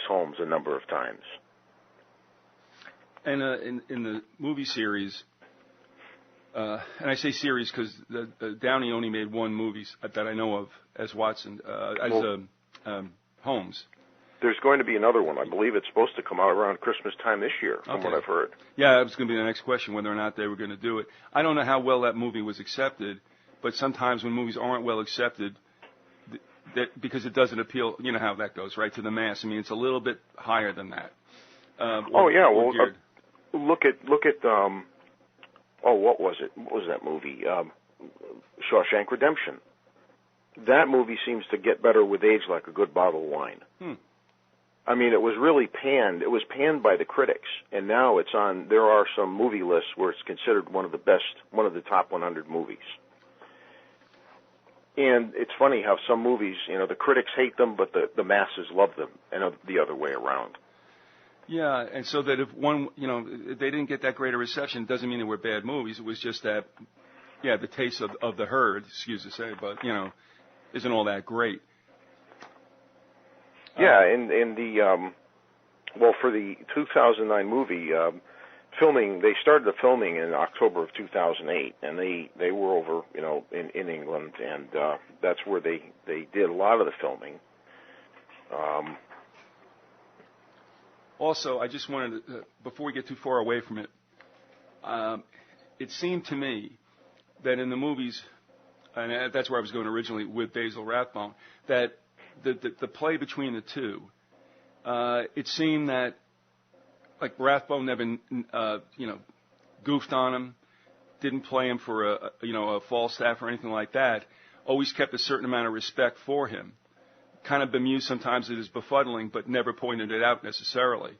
Holmes a number of times. And in the movie series, and I say series because Downey only made one movie that I know of as Watson, Holmes. There's going to be another one. I believe it's supposed to come out around Christmas time this year, from what I've heard. Yeah, that was going to be the next question, whether or not they were going to do it. I don't know how well that movie was accepted, but sometimes when movies aren't well accepted, because it doesn't appeal, you know how that goes, right, to the mass. I mean, it's a little bit higher than that. Look at what was it? What was that movie? Shawshank Redemption. That movie seems to get better with age like a good bottle of wine. I mean, it was really panned. It was panned by the critics, and now it's on. There are some movie lists where it's considered one of the best, one of the top 100 movies. And it's funny how some movies, you know, the critics hate them, but the masses love them, and the other way around. Yeah, and so that if one, you know, if they didn't get that great a reception, it doesn't mean they were bad movies. It was just that, yeah, the taste of the herd, excuse to say, but, you know, isn't all that great. Yeah, and the Well, for the 2009 movie, they started the filming in October of 2008, and they were over, in England, and that's where they did a lot of the filming. Also, I just wanted to, before we get too far away from it, it seemed to me that in the movies, and that's where I was going originally with Basil Rathbone, that the play between the two, it seemed that like Rathbone never, goofed on him, didn't play him for a Falstaff or anything like that. Always kept a certain amount of respect for him. Kind of bemused sometimes at his befuddling, but never pointed it out necessarily.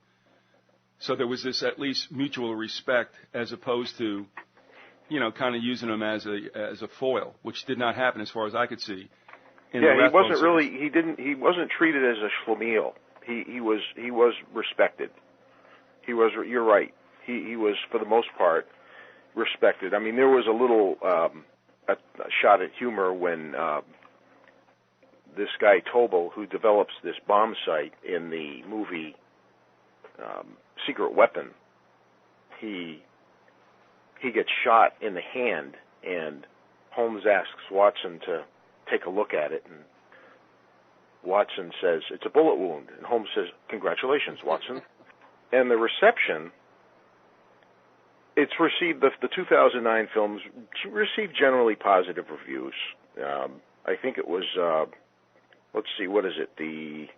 So there was this at least mutual respect, as opposed to, kind of using him as a foil, which did not happen as far as I could see. He wasn't treated as a schlemiel. He was respected. You're right. He was, for the most part, respected. I mean, there was a little a shot at humor when this guy Tobel, who develops this bomb site in the movie Secret Weapon, he gets shot in the hand, and Holmes asks Watson to take a look at it, and Watson says, "It's a bullet wound," and Holmes says, "Congratulations, Watson." And the reception, it's received, the 2009 films received generally positive reviews. I think it was, let's see, what is it, the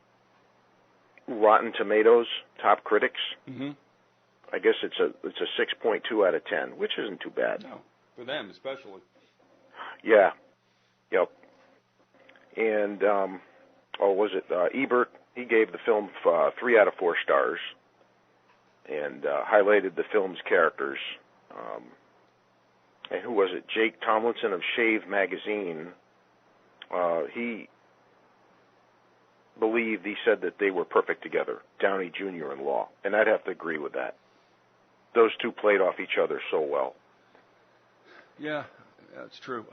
Rotten Tomatoes top critics? Mm-hmm. I guess it's a 6.2 out of 10, which isn't too bad. No, for them especially. Yeah. Yep. And, Ebert, he gave the film 3 out of 4 stars and highlighted the film's characters. And who was it? Jake Tomlinson of Shave magazine. He said that they were perfect together, Downey Jr. and Law, and I'd have to agree with that. Those two played off each other so well. Yeah, that's true.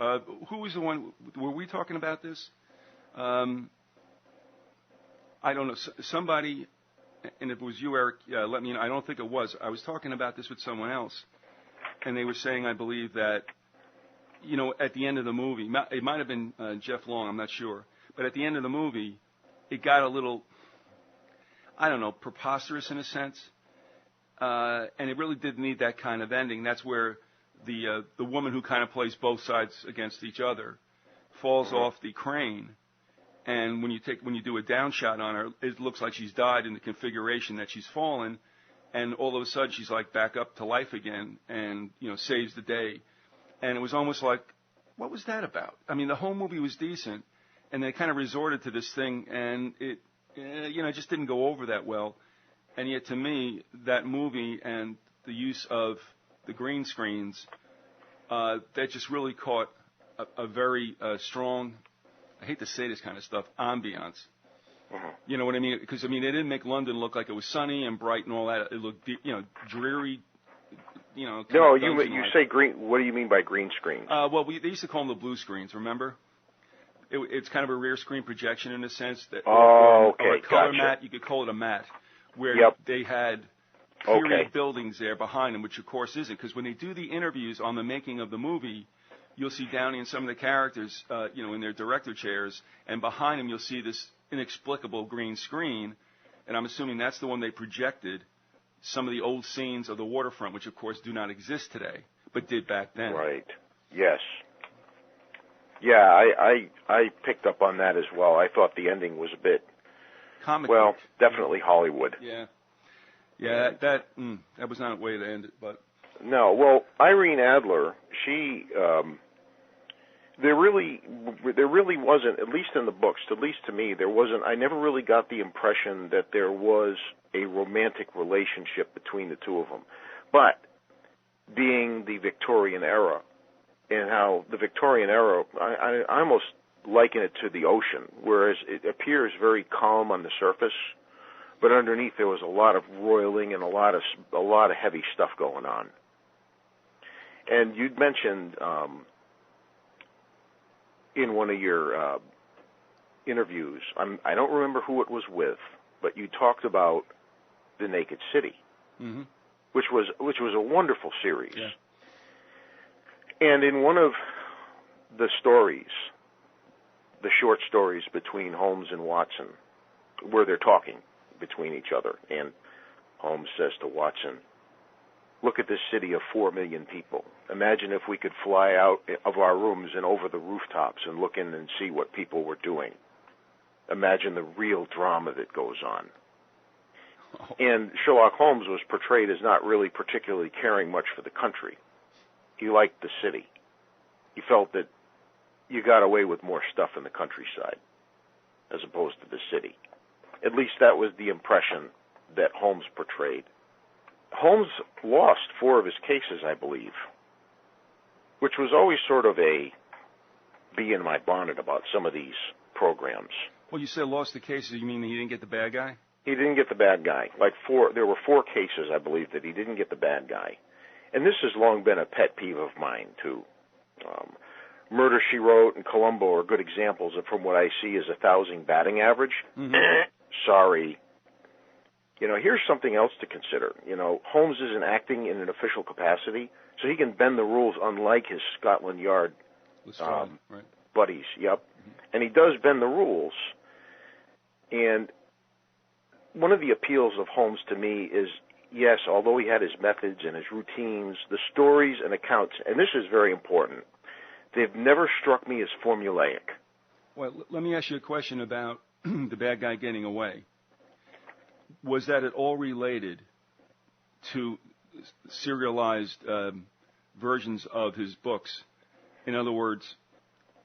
Who was the one? Were we talking about this? I don't know. Somebody, and if it was you, Eric, let me know. I don't think it was. I was talking about this with someone else, and they were saying, I believe that, at the end of the movie, it might have been Jeff Long, I'm not sure, but at the end of the movie, it got a little, preposterous in a sense, and it really did need that kind of ending. That's where the woman who kind of plays both sides against each other falls off the crane. And when you do a down shot on her, it looks like she's died in the configuration that she's fallen, and all of a sudden she's like back up to life again, and saves the day. And it was almost like, what was that about? I mean, the whole movie was decent, and they kind of resorted to this thing, and it just didn't go over that well. And yet, to me, that movie and the use of the green screens, that just really caught a very strong, I hate to say this kind of stuff, ambiance. Uh-huh. You know what I mean? Because, they didn't make London look like it was sunny and bright and all that. It looked, dreary, No, you say green. What do you mean by green screens? Well, they used to call them the blue screens, remember? It's kind of a rear screen projection in a sense. Or a color mat. You could call it a mat, where they had period buildings there behind them, which of course isn't. Because when they do the interviews on the making of the movie, you'll see Downey and some of the characters, in their director chairs, and behind them you'll see this inexplicable green screen, and I'm assuming that's the one they projected some of the old scenes of the waterfront, which of course do not exist today, but did back then. Right. Yes. Yeah, I picked up on that as well. I thought the ending was a bit comic. Well, definitely Hollywood. Yeah. Yeah, that was not a way to end it, but. No, well, Irene Adler, she, there really wasn't, at least in the books, at least to me, I never really got the impression that there was a romantic relationship between the two of them. But, being the Victorian era, and how the Victorian era, I almost liken it to the ocean, whereas it appears very calm on the surface, but underneath there was a lot of roiling and a lot of heavy stuff going on. And you'd mentioned in one of your interviews, I don't remember who it was with, but you talked about The Naked City, Mm-hmm. which was a wonderful series. Yeah. And in one of the stories, the short stories between Holmes and Watson, where they're talking between each other, and Holmes says to Watson, "Look at this city of 4 million people. Imagine if we could fly out of our rooms and over the rooftops and look in and see what people were doing. Imagine the real drama that goes on." Oh. And Sherlock Holmes was portrayed as not really particularly caring much for the country. He liked the city. He felt that you got away with more stuff in the countryside as opposed to the city. At least that was the impression that Holmes portrayed. Holmes lost 4 of his cases, I believe, which was always sort of a bee in my bonnet about some of these programs. Well, you said lost the cases. You mean he didn't get the bad guy? He didn't get the bad guy. There were 4 cases, I believe, that he didn't get the bad guy. And this has long been a pet peeve of mine, too. Murder, She Wrote, and Columbo are good examples of from what I see as a 1,000 batting average. Mm-hmm. Sorry. Here's something else to consider. Holmes isn't acting in an official capacity, so he can bend the rules unlike his Scotland Yard right. buddies. Yep. Mm-hmm. And he does bend the rules. And one of the appeals of Holmes to me is, yes, although he had his methods and his routines, the stories and accounts, and this is very important, they've never struck me as formulaic. Well, let me ask you a question about the bad guy getting away. Was that at all related to serialized versions of his books? In other words,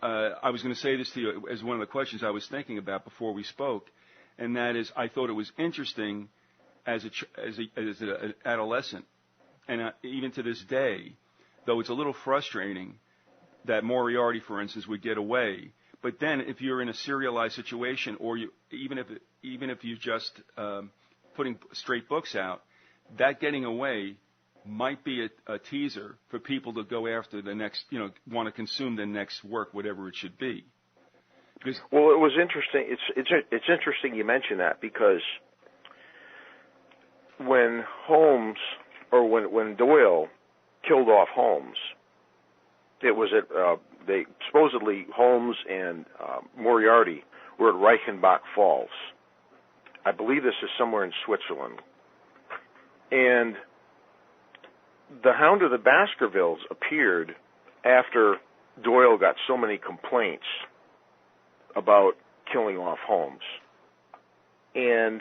I was going to say this to you as one of the questions I was thinking about before we spoke, and that is I thought it was interesting as an adolescent, and even to this day, though it's a little frustrating that Moriarty, for instance, would get away. But then, if you're in a serialized situation, or even if you're just putting straight books out, that getting away might be a teaser for people to go after the next, want to consume the next work, whatever it should be. Well, it was interesting. It's interesting you mention that, because when Holmes, or when Doyle killed off Holmes, it was supposedly Holmes and Moriarty were at Reichenbach Falls. I believe this is somewhere in Switzerland. And the Hound of the Baskervilles appeared after Doyle got so many complaints about killing off Holmes. And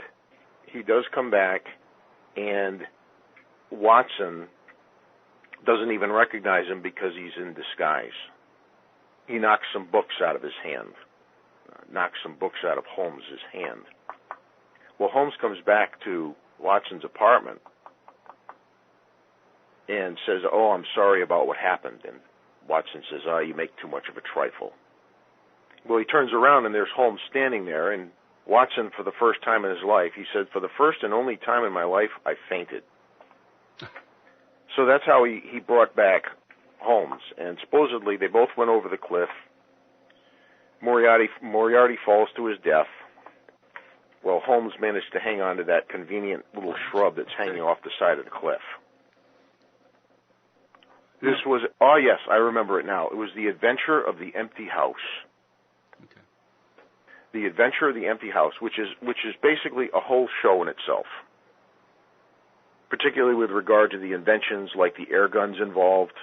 he does come back, and Watson doesn't even recognize him because he's in disguise. He knocks some books out of his hand, knocks some books out of Holmes's hand. Well, Holmes comes back to Watson's apartment and says, "Oh, I'm sorry about what happened." And Watson says, "Oh, you make too much of a trifle." Well, he turns around and there's Holmes standing there, and Watson, for the first time in his life, he said, "For the first and only time in my life, I fainted." So that's how he brought back Holmes. And supposedly they both went over the cliff. Moriarty falls to his death. Well, Holmes managed to hang on to that convenient little shrub that's hanging off the side of the cliff. This was, oh yes, I remember it now. It was The Adventure of the Empty House. Okay. The Adventure of the Empty House, which is basically a whole show in itself, particularly with regard to the inventions like the air guns involved.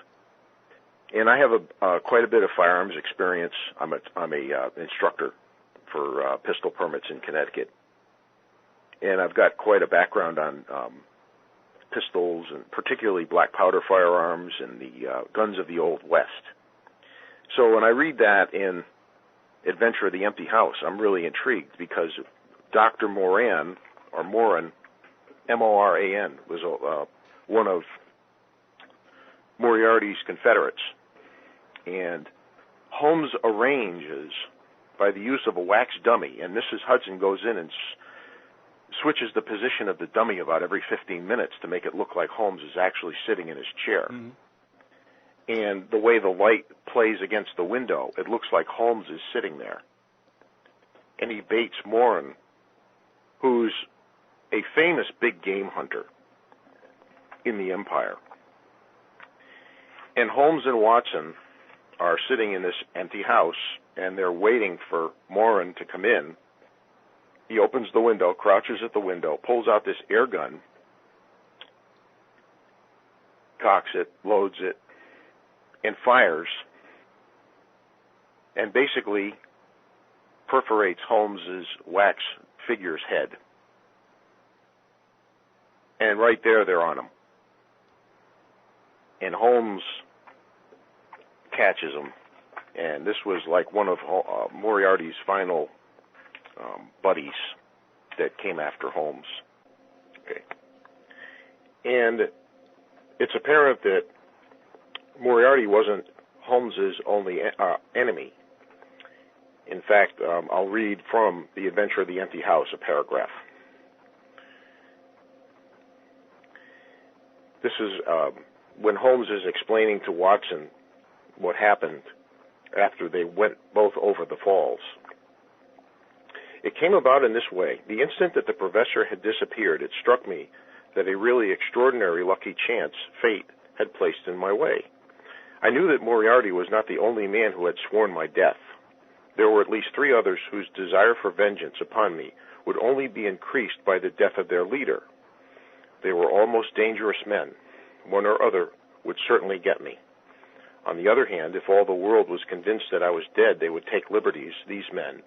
And I have quite a bit of firearms experience. I'm a instructor for pistol permits in Connecticut, and I've got quite a background on pistols, and particularly black powder firearms and the guns of the Old West. So when I read that in Adventure of the Empty House, I'm really intrigued, because Dr. Moran, or Moran, M-O-R-A-N, was one of Moriarty's confederates. And Holmes arranges, by the use of a wax dummy, and Mrs. Hudson goes in and switches the position of the dummy about every 15 minutes to make it look like Holmes is actually sitting in his chair. Mm-hmm. And the way the light plays against the window, it looks like Holmes is sitting there. And he baits Moran, who's a famous big game hunter in the Empire. And Holmes and Watson are sitting in this empty house, and they're waiting for Morin to come in. He opens the window, crouches at the window, pulls out this air gun, cocks it, loads it, and fires, and basically perforates Holmes's wax figure's head. And right there, they're on him. And Holmes catches him. And this was like one of Moriarty's final buddies that came after Holmes. Okay. And it's apparent that Moriarty wasn't Holmes's only enemy. In fact, I'll read from The Adventure of the Empty House, a paragraph. This is when Holmes is explaining to Watson what happened after they went both over the falls. It came about in this way. The instant that the professor had disappeared, it struck me that a really extraordinary lucky chance fate had placed in my way. I knew that Moriarty was not the only man who had sworn my death. There were at least 3 others whose desire for vengeance upon me would only be increased by the death of their leader. They were all most dangerous men. One or other would certainly get me. On the other hand, if all the world was convinced that I was dead, they would take liberties, these men.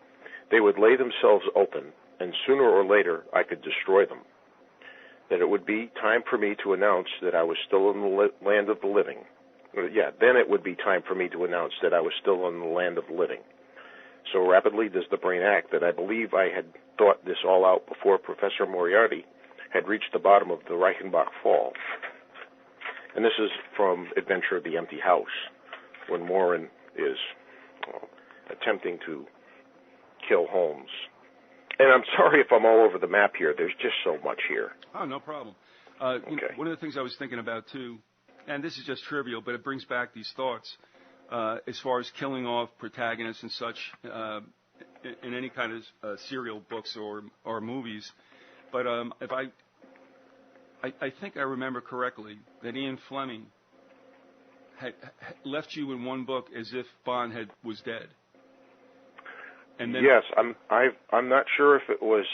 They would lay themselves open, and sooner or later I could destroy them. That it would be time for me to announce that I was still in the land of the living. Then it would be time for me to announce that I was still in the land of the living. So rapidly does the brain act that I believe I had thought this all out before Professor Moriarty had reached the bottom of the Reichenbach Fall. And this is from Adventure of the Empty House, when Morin is attempting to kill Holmes. And I'm sorry if I'm all over the map here. There's just so much here. Oh, no problem. Okay. One of the things I was thinking about, too, and this is just trivial, but it brings back these thoughts, as far as killing off protagonists and such in any kind of serial books or movies. But if I think I remember correctly that Ian Fleming had left you in one book as if Bond was dead. And then, yes, I'm not sure if it was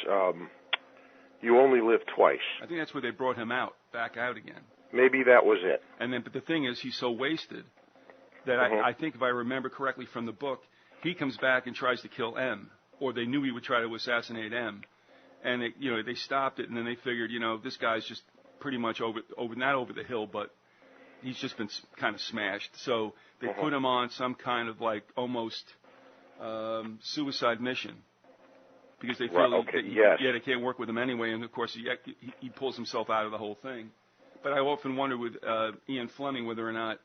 You Only Live Twice. I think that's where they brought him back out again. Maybe that was it. And then, but the thing is, he's so wasted that I think if I remember correctly from the book, he comes back and tries to kill M, or they knew he would try to assassinate M, and they stopped it, and then they figured, this guy's just pretty much not over the hill, but he's just been kind of smashed. So they put him on some kind of like almost suicide mission because they feel they can't work with him anyway, and of course he pulls himself out of the whole thing. But I often wonder with Ian Fleming whether or not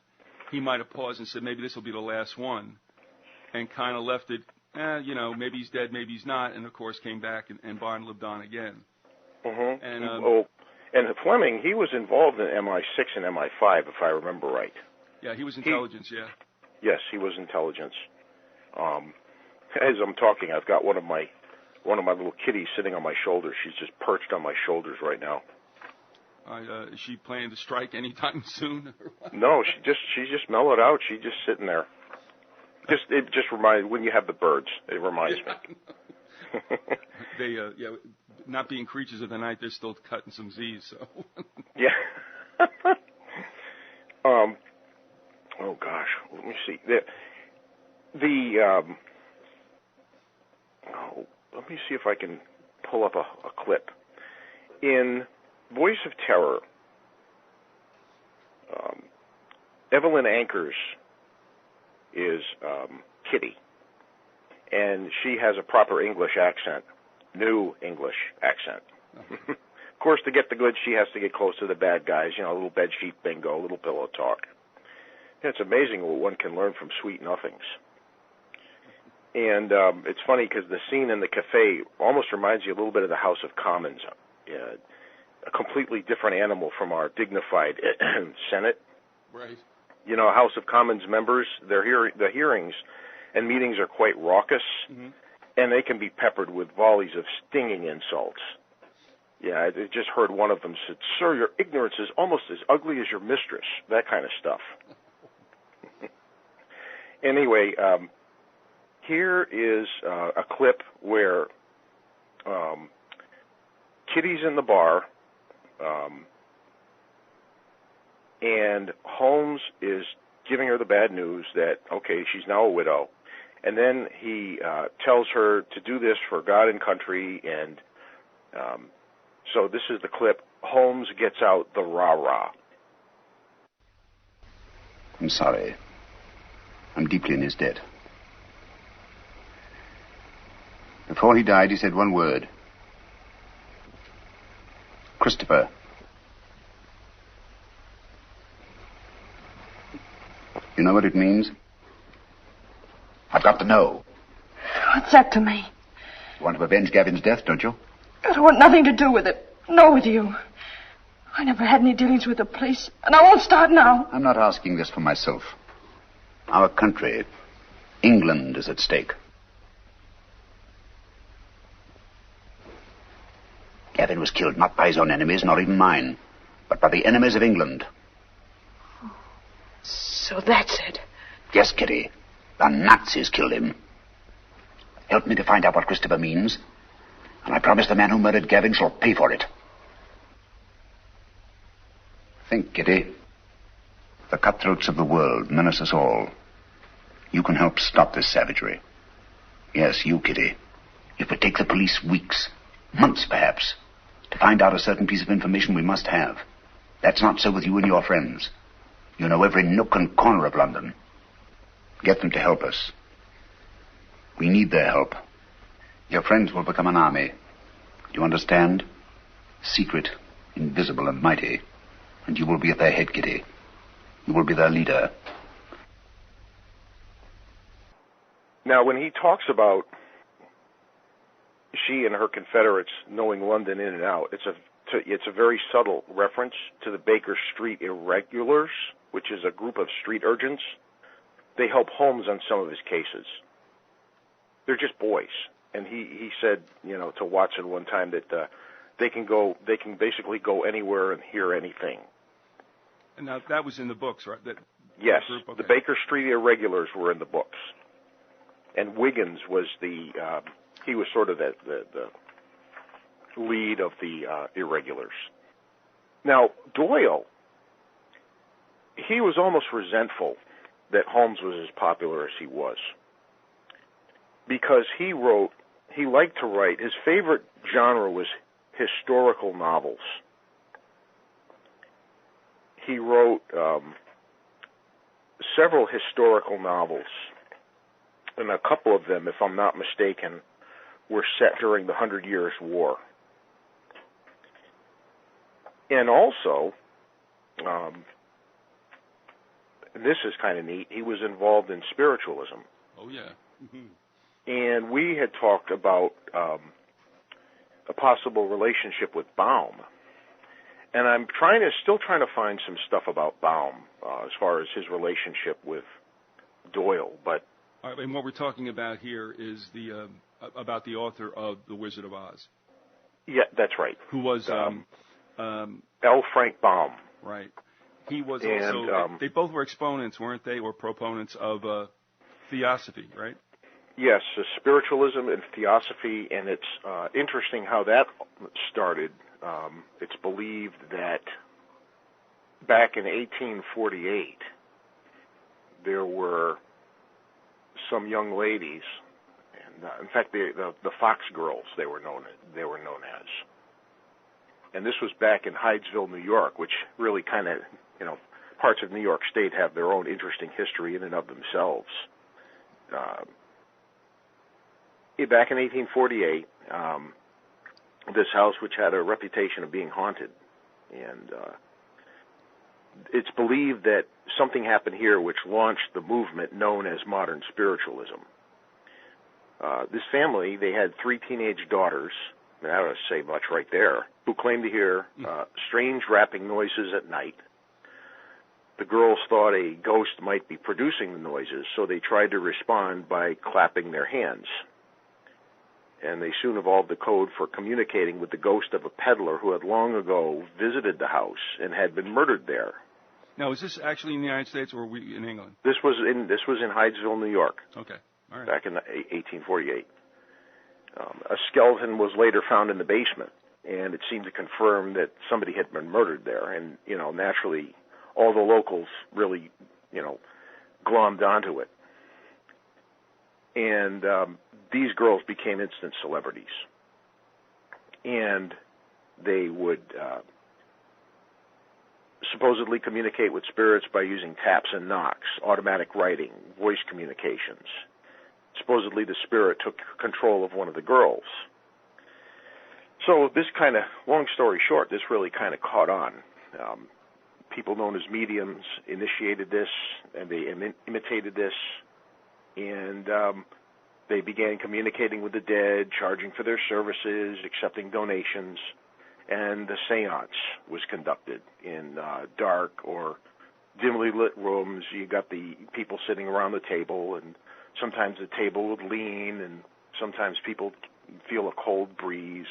he might have paused and said maybe this will be the last one, and kind of left it, maybe he's dead, maybe he's not, and of course came back and Bond lived on again. And Fleming, he was involved in MI6 and MI5, if I remember right. Yeah, he was intelligence. Yes, he was intelligence. As I'm talking, I've got one of my little kitties sitting on my shoulder. She's just perched on my shoulders right now. Is she planning to strike anytime soon? No, she's just mellowed out. She's just sitting there. It just reminds when you have the birds. It reminds me. They not being creatures of the night, they're still cutting some Z's. So. Yeah. Oh gosh, let me see. Let me see if I can pull up a clip. In Voice of Terror, Evelyn Ankers is Kitty, and she has a proper English accent, new English accent. Of course, to get the good, she has to get close to the bad guys, a little bedsheet bingo, a little pillow talk. It's amazing what one can learn from Sweet Nothings. And it's funny because the scene in the cafe almost reminds you a little bit of the House of Commons, a completely different animal from our dignified Senate. Right. House of Commons members, the hearings and meetings are quite raucous, and they can be peppered with volleys of stinging insults. Yeah, I just heard one of them said, "Sir, your ignorance is almost as ugly as your mistress." That kind of stuff. Anyway, here is a clip where Kitty's in the bar, and Holmes is giving her the bad news that, okay, she's now a widow. And then he tells her to do this for God and country, and so this is the clip. Holmes gets out the rah-rah. I'm sorry. I'm deeply in his debt. Before he died, he said one word. Christopher. You know what it means? I've got to know. What's that to me? You want to avenge Gavin's death, don't you? I want nothing to do with it. No, with you. I never had any dealings with the police, and I won't start now. I'm not asking this for myself. Our country, England, is at stake. Gavin was killed not by his own enemies, nor even mine, but by the enemies of England. So that's it. Yes, Kitty. The Nazis killed him. Help me to find out what Christopher means, and I promise the man who murdered Gavin shall pay for it. Think, Kitty. The cutthroats of the world menace us all. You can help stop this savagery. Yes, you, Kitty. It would take the police weeks, months perhaps, to find out a certain piece of information we must have. That's not so with you and your friends. You know every nook and corner of London. Get them to help us. We need their help. Your friends will become an army. Do you understand? Secret, invisible, and mighty. And you will be at their head, Kitty. You will be their leader. Now, when he talks about she and her Confederates knowing London in and out, it's a very subtle reference to the Baker Street Irregulars, which is a group of street urchins. They help Holmes on some of his cases. They're just boys. And he said, to Watson one time that they can basically go anywhere and hear anything. And now that was in the books, right? Yes, group, okay. The Baker Street Irregulars were in the books. And Wiggins was he was sort of the lead of the irregulars. Now, Doyle, he was almost resentful that Holmes was as popular as he was, because he liked to write, his favorite genre was historical novels. He wrote several historical novels, and a couple of them, if I'm not mistaken, were set during the 100 Years' War. And also, this is kind of neat, he was involved in spiritualism. Oh, yeah. Mm-hmm. And we had talked about a possible relationship with Baum. And I'm still trying to find some stuff about Baum as far as his relationship with Doyle. But all right, and what we're talking about here is about the author of The Wizard of Oz. Yeah, that's right. Who was L. Frank Baum. Right. He was also. They both were exponents, weren't they, or proponents of theosophy, right? Yes, spiritualism and theosophy, and it's interesting how that started. It's believed that back in 1848, there were some young ladies, and in fact, the Fox Girls they were known as, and this was back in Hydesville, New York, which really kind of, parts of New York State have their own interesting history in and of themselves. Back in 1848, this house, which had a reputation of being haunted, and it's believed that something happened here which launched the movement known as modern spiritualism. This family, they had 3 teenage daughters, and I don't say much right there, who claimed to hear strange rapping noises at night. The girls thought a ghost might be producing the noises, so they tried to respond by clapping their hands. and they soon evolved the code for communicating with the ghost of a peddler who had long ago visited the house and had been murdered there. Now, is this actually in the United States or in England? This was in Hydesville, New York. Okay, all right. Back in 1848. A skeleton was later found in the basement, and it seemed to confirm that somebody had been murdered there. And naturally, all the locals really, glommed onto it. And these girls became instant celebrities. And they would supposedly communicate with spirits by using taps and knocks, automatic writing, voice communications. Supposedly the spirit took control of one of the girls. So this kind of, long story short, this really kind of caught on. People known as mediums initiated this, and they imitated this, and they began communicating with the dead, charging for their services, accepting donations, and the seance was conducted in dark or dimly lit rooms. You got the people sitting around the table, and sometimes the table would lean, and sometimes people feel a cold breeze.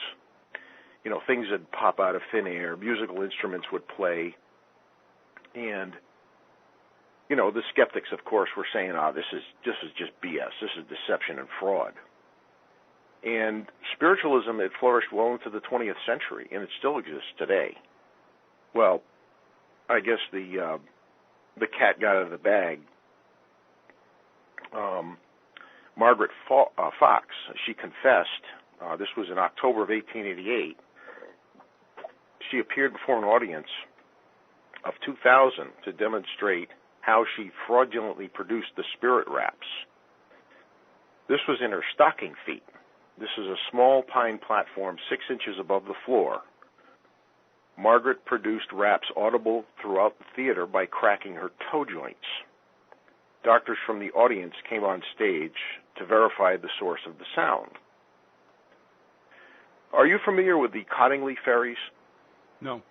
Things would pop out of thin air. Musical instruments would play. And, the skeptics, of course, were saying, this is just BS. This is deception and fraud. And spiritualism, it flourished well into the 20th century, and it still exists today. Well, I guess the cat got out of the bag. Margaret Fox, she confessed. This was in October of 1888. She appeared before an audience of 2,000 to demonstrate how she fraudulently produced the spirit wraps. This was in her stocking feet. This is a small pine platform 6 inches above the floor. Margaret produced raps audible throughout the theater by cracking her toe joints. Doctors from the audience came on stage to verify the source of the sound. Are you familiar with the Cottingley fairies? No.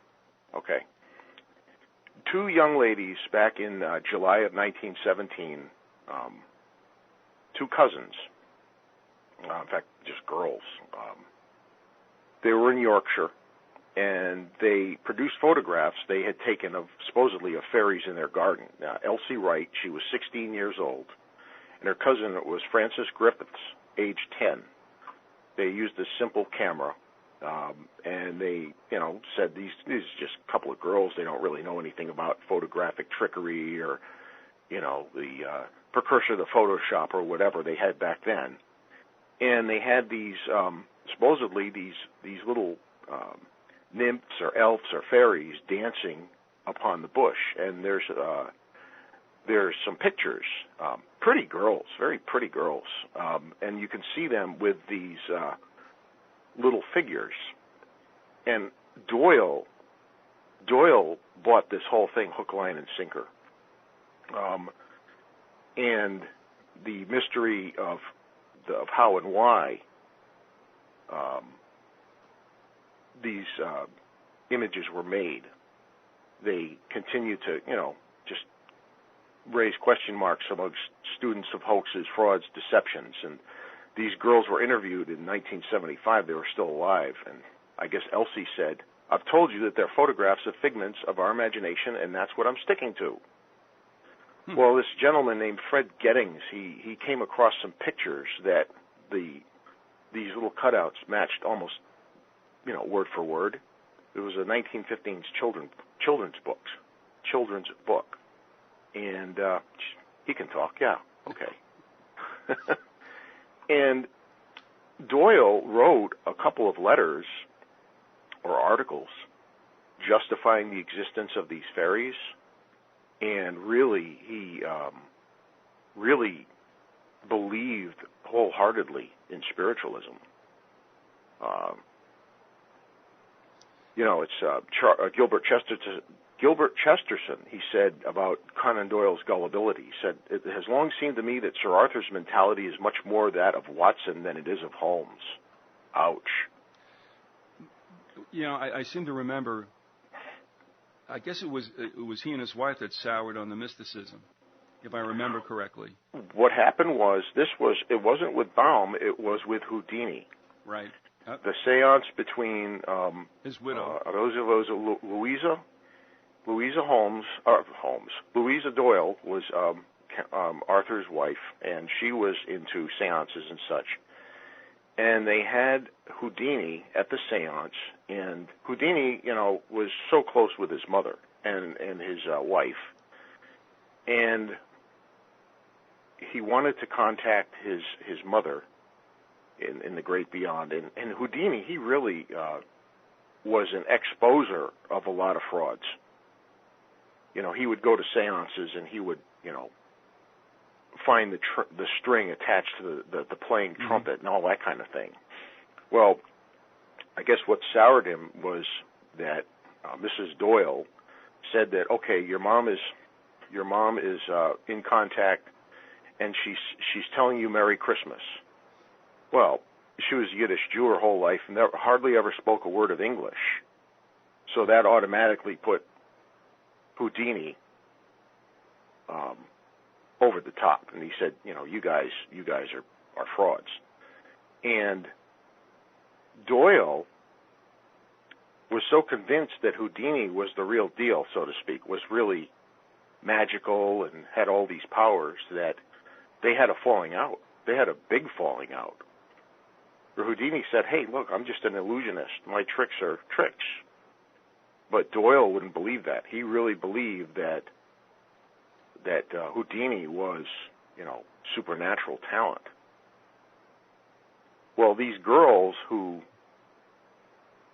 Okay. 2 young ladies back in July of 1917, 2 cousins, in fact, just girls. They were in Yorkshire, and they produced photographs they had taken of supposedly of fairies in their garden. Now, Elsie Wright, she was 16 years old, and her cousin was Frances Griffiths, age 10. They used a simple camera, and they, said these are just a couple of girls. They don't really know anything about photographic trickery or, the precursor to Photoshop or whatever they had back then. And they had these, supposedly these little nymphs or elves or fairies dancing upon the bush. And there's some pictures, pretty girls, very pretty girls, and you can see them with these little figures. And Doyle bought this whole thing hook, line, and sinker. And the mystery of how and why these images were made, they continue to, just raise question marks amongst students of hoaxes, frauds, deceptions. And these girls were interviewed in 1975. They were still alive. And I guess Elsie said, "I've told you that they're photographs of figments of our imagination, and that's what I'm sticking to." Well, this gentleman named Fred Gettings, he came across some pictures that these little cutouts matched almost, word for word. It was a 1915 children's book. And he can talk, yeah, okay. And Doyle wrote a couple of letters or articles justifying the existence of these fairies, and really he really believed wholeheartedly in spiritualism. It's Gilbert Chesterton, he said about Conan Doyle's gullibility. He said, "It has long seemed to me that Sir Arthur's mentality is much more that of Watson than it is of Holmes." Ouch. I seem to remember, I guess it was he and his wife that soured on the mysticism, if I remember correctly. What happened was, it wasn't with Baum, it was with Houdini. Right. The seance between his widow, Louisa Holmes. Louisa Doyle was Arthur's wife, and she was into seances and such. And they had Houdini at the seance, and Houdini, was so close with his mother and his wife, and he wanted to contact his mother in the great beyond. And Houdini, he really was an exposer of a lot of frauds. He would go to seances and he would, find the string attached to the playing trumpet and all that kind of thing. Well, I guess what soured him was that Mrs. Doyle said that, okay, your mom is in contact, and she's telling you Merry Christmas. Well, she was a Yiddish Jew her whole life and hardly ever spoke a word of English, so that automatically put Houdini over the top, and he said, you guys are frauds. And Doyle was so convinced that Houdini was the real deal, so to speak, was really magical and had all these powers, that they had a falling out. They had a big falling out. Where Houdini said, hey, look, I'm just an illusionist. My tricks are tricks. But Doyle wouldn't believe that. He really believed that Houdini was, supernatural talent. Well, these girls who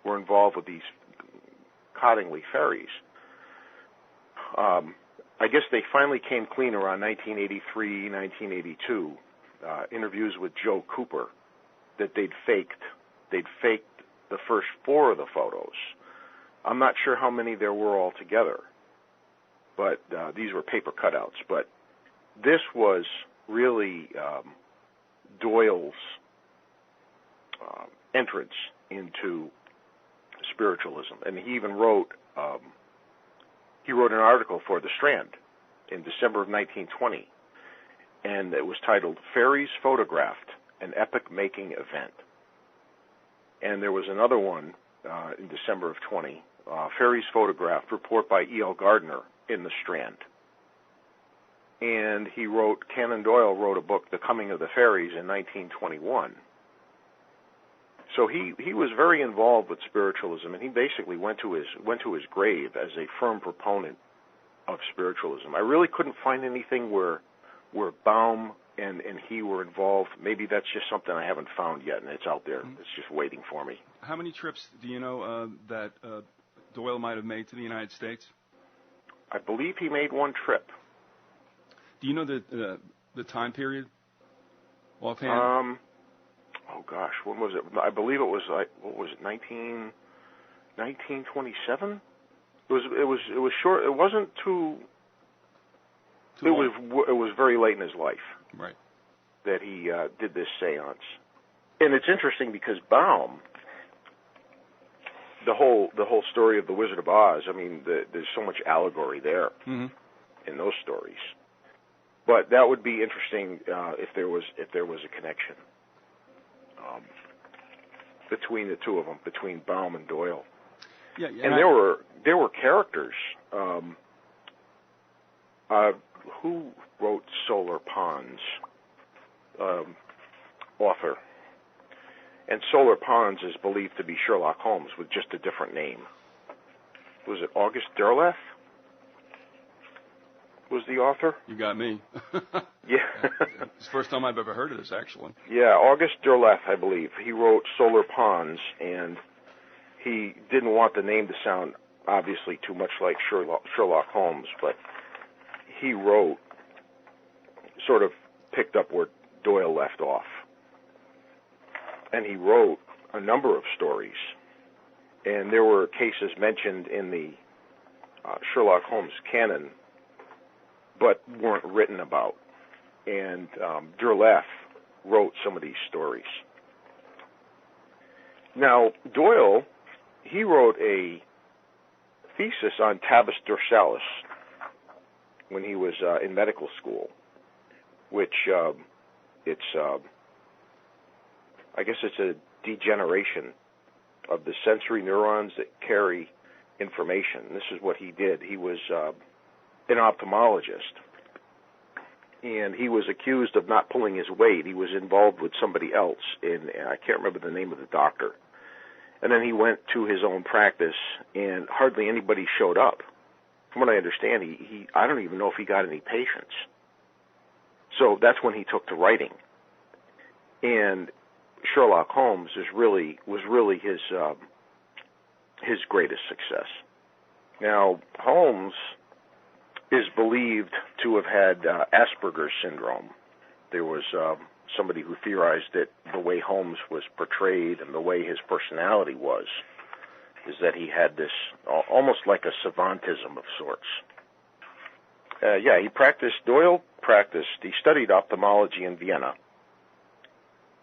were involved with these Cottingley fairies, I guess they finally came clean around 1983, 1982, interviews with Joe Cooper, that they'd faked the first 4 of the photos. I'm not sure how many there were altogether, but these were paper cutouts. But this was really Doyle's entrance into spiritualism, and he even wrote an article for The Strand in December of 1920, and it was titled "Fairies Photographed: An Epoch-Making Event." And there was another one in December of 20, Fairies Photographed, report by E.L. Gardner in The Strand. And Conan Doyle wrote a book, The Coming of the Fairies, in 1921. So he was very involved with spiritualism, and he basically went to his grave as a firm proponent of spiritualism. I really couldn't find anything where Baum and he were involved. Maybe that's just something I haven't found yet, and it's out there. It's just waiting for me. How many trips do you know that Doyle might have made to the United States? I believe he made one trip. Do you know the time period offhand? Oh gosh, when was it? I believe it was 1927. It was short. It wasn't too. It was very late in his life. Right. That he did this seance, and it's interesting because Baum, the whole story of the Wizard of Oz. I mean, there's so much allegory there in those stories. But that would be interesting if there was a connection between the two of them, between Baum and Doyle. Yeah, and there were characters. Who wrote Solar Ponds? Author. And Solar Ponds is believed to be Sherlock Holmes with just a different name. Was it August Derleth? Was the author? You got me. Yeah. It's the first time I've ever heard of this, actually. Yeah, August Derleth, I believe. He wrote Solar Ponds, and he didn't want the name to sound obviously too much like Sherlock Holmes, but he sort of picked up where Doyle left off. And he wrote a number of stories. And there were cases mentioned in the Sherlock Holmes canon, but weren't written about. And Derleth wrote some of these stories. Now, Doyle, he wrote a thesis on tabus dorsalis when he was in medical school, which I guess it's a degeneration of the sensory neurons that carry information. This is what he did. He was an ophthalmologist, and he was accused of not pulling his weight. He was involved with somebody else, and I can't remember the name of the doctor. And then he went to his own practice, and hardly anybody showed up. From what I understand, I don't even know if he got any patients. So that's when he took to writing. And Sherlock Holmes was really his greatest success. Now, Holmes is believed to have had Asperger's syndrome. There was somebody who theorized that the way Holmes was portrayed and the way his personality was is that he had this almost like a savantism of sorts. Doyle practiced, he studied ophthalmology in Vienna,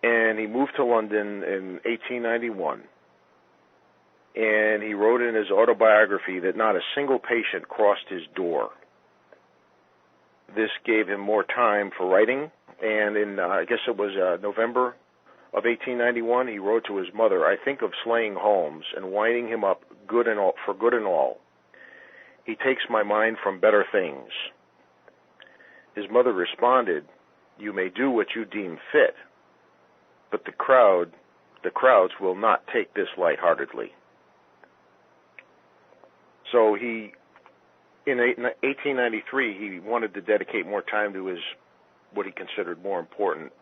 and he moved to London in 1891, and he wrote in his autobiography that not a single patient crossed his door. This gave him more time for writing, and in, I guess it was November of 1891, he wrote to his mother, "I think of slaying Holmes and winding him up for good and all. He takes my mind from better things." His mother responded, "You may do what you deem fit, but the crowds will not take this lightheartedly." So in 1893, he wanted to dedicate more time to his, what he considered more important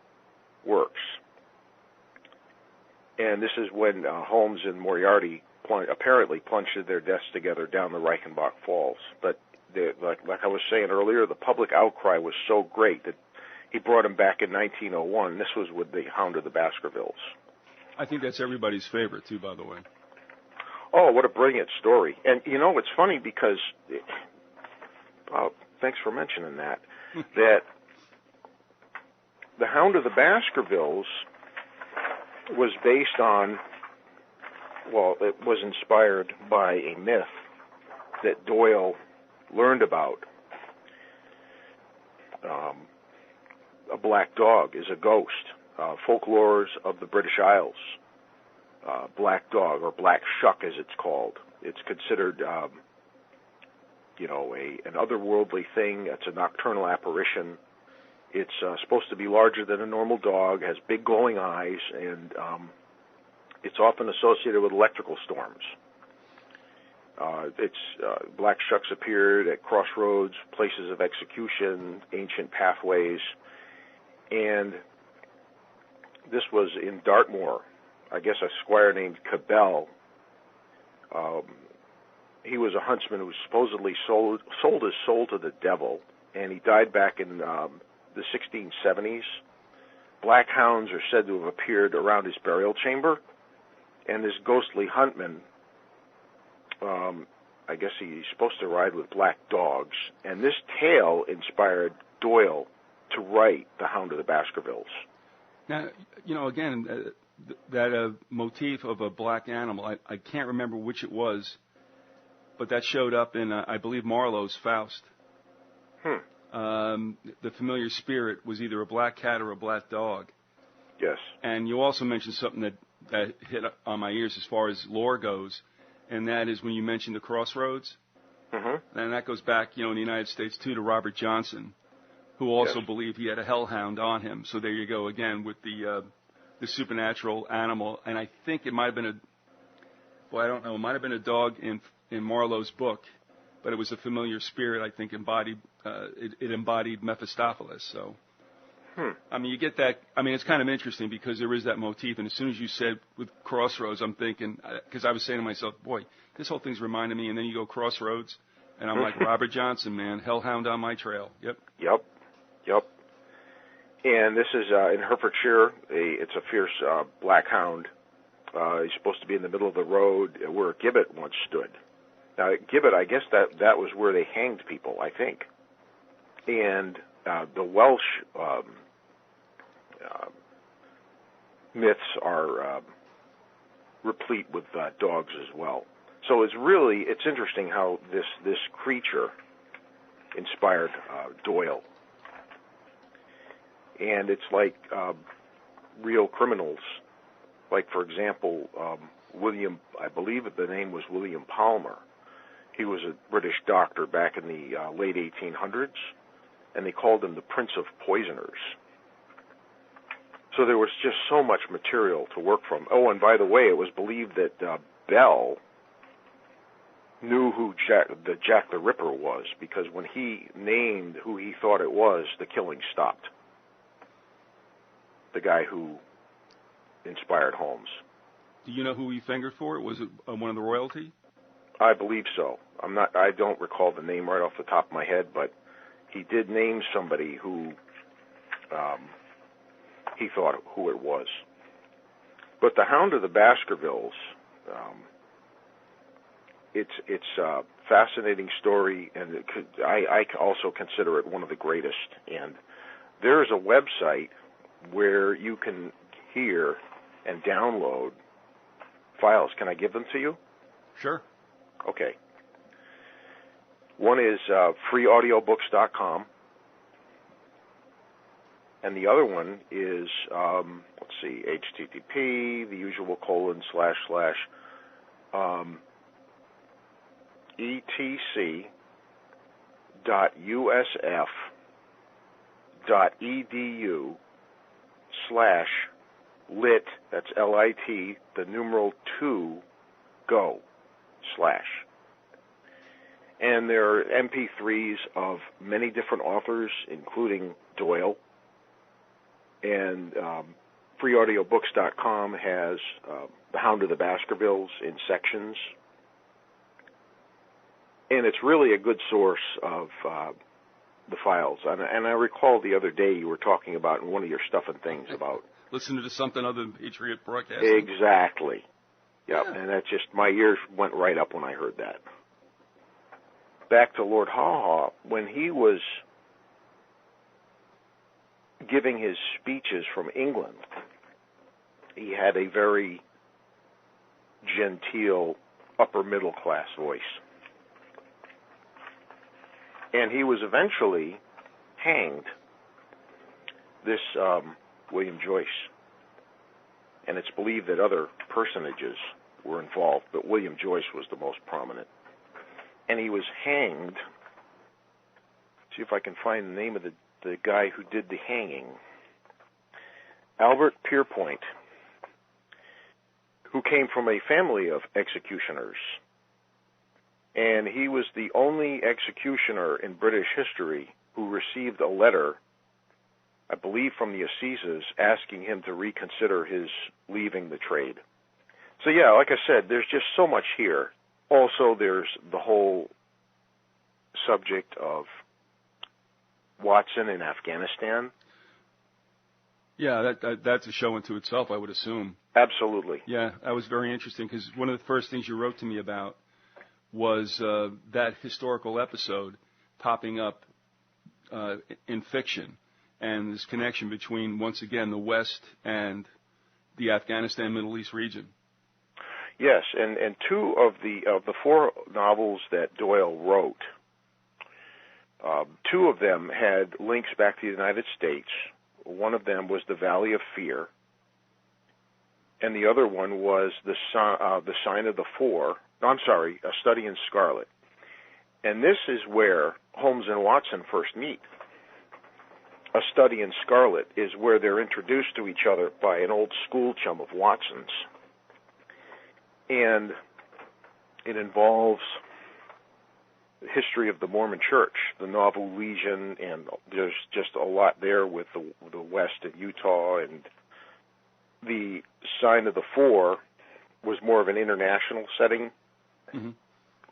works. And this is when Holmes and Moriarty apparently plunged their deaths together down the Reichenbach Falls. But like I was saying earlier, the public outcry was so great that he brought him back in 1901. This was with the Hound of the Baskervilles. I think that's everybody's favorite, too, by the way. Oh, what a brilliant story. And, it's funny because, thanks for mentioning that, that the Hound of the Baskervilles was based on, it was inspired by a myth that Doyle learned about. A black dog is a ghost. Folklores of the British Isles. Black dog, or black shuck as it's called. It's considered, an otherworldly thing. It's a nocturnal apparition. It's supposed to be larger than a normal dog, has big glowing eyes, and it's often associated with electrical storms. Black shucks appeared at crossroads, places of execution, ancient pathways, and this was in Dartmoor. I guess a squire named Cabell. He was a huntsman who supposedly sold his soul to the devil, and he died back in the 1670s. Black hounds are said to have appeared around his burial chamber, and this ghostly huntman, I guess he's supposed to ride with black dogs, and this tale inspired Doyle to write The Hound of the Baskervilles. Now, again, that motif of a black animal, I can't remember which it was, but that showed up in, I believe, Marlowe's Faust. The familiar spirit was either a black cat or a black dog. Yes. And you also mentioned something that hit on my ears as far as lore goes, and that is when you mentioned the crossroads. Mm-hmm. And that goes back, in the United States, too, to Robert Johnson, who also believed he had a hellhound on him. So there you go again with the supernatural animal. And I think it might have been it might have been a dog in Marlowe's book, but it was a familiar spirit, I think, embodied Mephistopheles. So, you get that. It's kind of interesting because there is that motif. And as soon as you said with crossroads, I'm thinking, because I was saying to myself, boy, this whole thing's reminding me. And then you go crossroads, and I'm like, Robert Johnson, man, hellhound on my trail. Yep. And this is in Herefordshire. It's a fierce black hound. He's supposed to be in the middle of the road where a gibbet once stood. Now, gibbet, I guess that was where they hanged people, I think. And the Welsh myths are replete with dogs as well. So it's interesting how this creature inspired Doyle. And it's like real criminals Like, for example, William, I believe the name was William Palmer. He was a British doctor back in the late 1800s, and they called him the Prince of Poisoners. So there was just so much material to work from. Oh, and by the way, it was believed that Bell knew who Jack the Ripper was, because when he named who he thought it was, the killing stopped. The guy who inspired Holmes. Do you know who he fingered for? Was it one of the royalty? I believe so. I don't recall the name right off the top of my head, but he did name somebody who he thought who it was. But the Hound of the Baskervilles, it's a fascinating story, and I also consider it one of the greatest. And there's a website where you can hear and download files. Can I give them to you? Sure. Okay. One is freeaudiobooks.com, and the other one is, let's see, HTTP, the usual : etc.usf.edu/lit, that's LIT, the numeral 2, go, /. And there are MP3s of many different authors, including Doyle. And freeaudiobooks.com has The Hound of the Baskervilles in sections. And it's really a good source of the files. And I recall the other day you were talking about in one of your Stuff and Things about... Listening to something other than Patriot Broadcasting. Exactly. Yep. Yeah. And that just, my ears went right up when I heard that. Back to Lord Haw-Haw, when he was giving his speeches from England, he had a very genteel, upper-middle-class voice. And he was eventually hanged, this William Joyce. And it's believed that other personages were involved, but William Joyce was the most prominent. And he was hanged. See if I can find the name of the guy who did the hanging. Albert Pierpoint, who came from a family of executioners. And he was the only executioner in British history who received a letter, I believe from the Assizes, asking him to reconsider his leaving the trade. So yeah, like I said, there's just so much here. Also, there's the whole subject of Watson in Afghanistan. Yeah, that's a show unto itself, I would assume. Absolutely. Yeah, that was very interesting, because one of the first things you wrote to me about was that historical episode popping up in fiction, and this connection between, once again, the West and the Afghanistan, Middle East region. Yes, and two of the four novels that Doyle wrote, two of them had links back to the United States. One of them was The Valley of Fear, and the other one was The Sign of the Four. No, I'm sorry, A Study in Scarlet. And this is where Holmes and Watson first meet. A Study in Scarlet is where they're introduced to each other by an old school chum of Watson's. And it involves the history of the Mormon Church, the Nauvoo Legion, and there's just a lot there with the West and Utah. And the Sign of the Four was more of an international setting,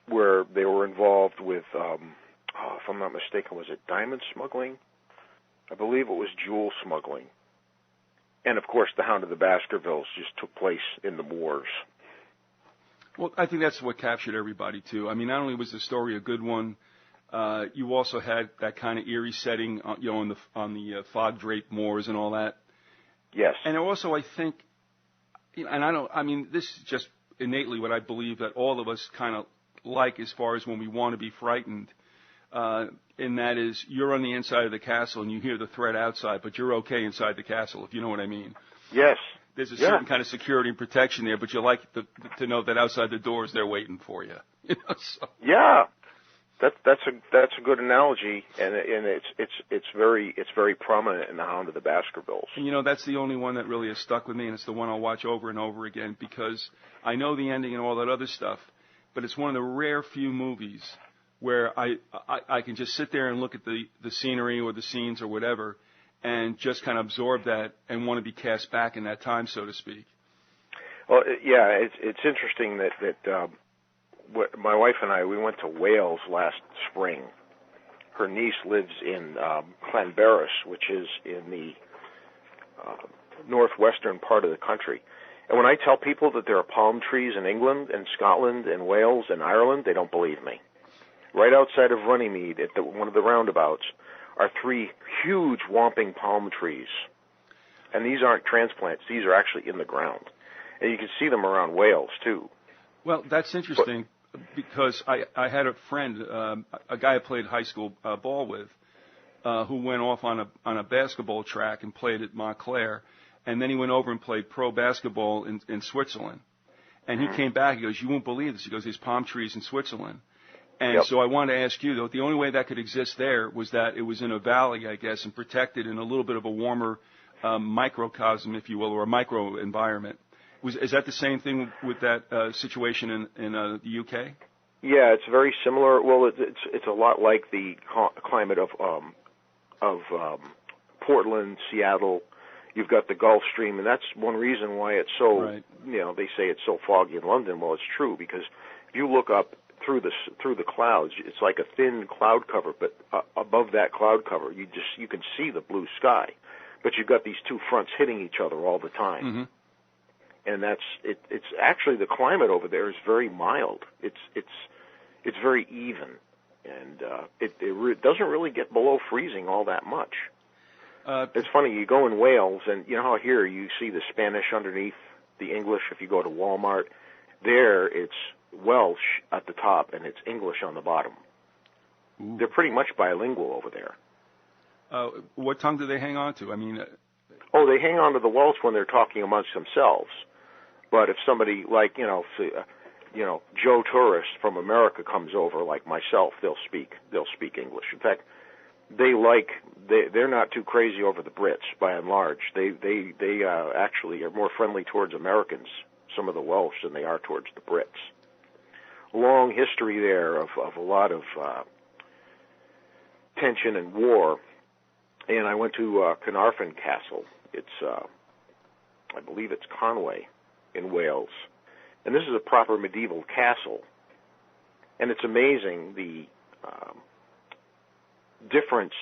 where they were involved with, if I'm not mistaken, was it diamond smuggling? I believe it was jewel smuggling. And, of course, the Hound of the Baskervilles just took place in the Moors. Well, I think that's what captured everybody, too. I mean, not only was the story a good one, you also had that kind of eerie setting, on the fog-draped moors and all that. Yes. And also, I think, and this is just innately what I believe that all of us kind of like as far as when we want to be frightened, and that is you're on the inside of the castle and you hear the threat outside, but you're okay inside the castle, if you know what I mean. Yes. there's a certain kind of security and protection there, but you like to know that outside the doors they're waiting for you. So. Yeah, that's a good analogy, and it's very prominent in the Hound of the Baskervilles. And that's the only one that really has stuck with me, and it's the one I'll watch over and over again because I know the ending and all that other stuff, but it's one of the rare few movies where I can just sit there and look at the scenery or the scenes or whatever, and just kind of absorb that and want to be cast back in that time, so to speak. Well, yeah, it's interesting that my wife and I, we went to Wales last spring. Her niece lives in Llanberis, which is in the northwestern part of the country. And when I tell people that there are palm trees in England and Scotland and Wales and Ireland, they don't believe me. Right outside of Runnymede, at one of the roundabouts, are 3 huge whomping palm trees. And these aren't transplants. These are actually in the ground. And you can see them around Wales, too. Well, that's interesting because I had a friend, a guy I played high school ball with, who went off on a basketball track and played at Montclair. And then he went over and played pro basketball in Switzerland. And he came back, he goes, you won't believe this. He goes, there's palm trees in Switzerland. And so I wanted to ask you, though, the only way that could exist there was that it was in a valley, I guess, and protected in a little bit of a warmer microcosm, if you will, or a micro environment. Is that the same thing with that situation in the UK? Yeah, it's very similar. Well, it's a lot like the climate of Portland, Seattle. You've got the Gulf Stream, and that's one reason why it's so, they say it's so foggy in London. Well, it's true, because if you look up through the clouds, it's like a thin cloud cover, but above that cloud cover, you can see the blue sky. But you've got these 2 fronts hitting each other all the time. Mm-hmm. And it's actually, the climate over there is very mild. It's very even, and it doesn't really get below freezing all that much. It's funny, you go in Wales, and you know how here you see the Spanish underneath the English. If you go to Walmart, there it's Welsh at the top and it's English on the bottom. Ooh. They're pretty much bilingual over there. What tongue do they hang on to? I mean, they hang on to the Welsh when they're talking amongst themselves. But if somebody like Joe Tourist from America comes over, like myself, they'll speak English. In fact, they're not too crazy over the Brits by and large. They actually are more friendly towards Americans, some of the Welsh, than they are towards the Brits. Long history there of a lot of tension and war. And I went to Carnarvon Castle. It's, I believe it's Conway in Wales. And this is a proper medieval castle. And it's amazing the difference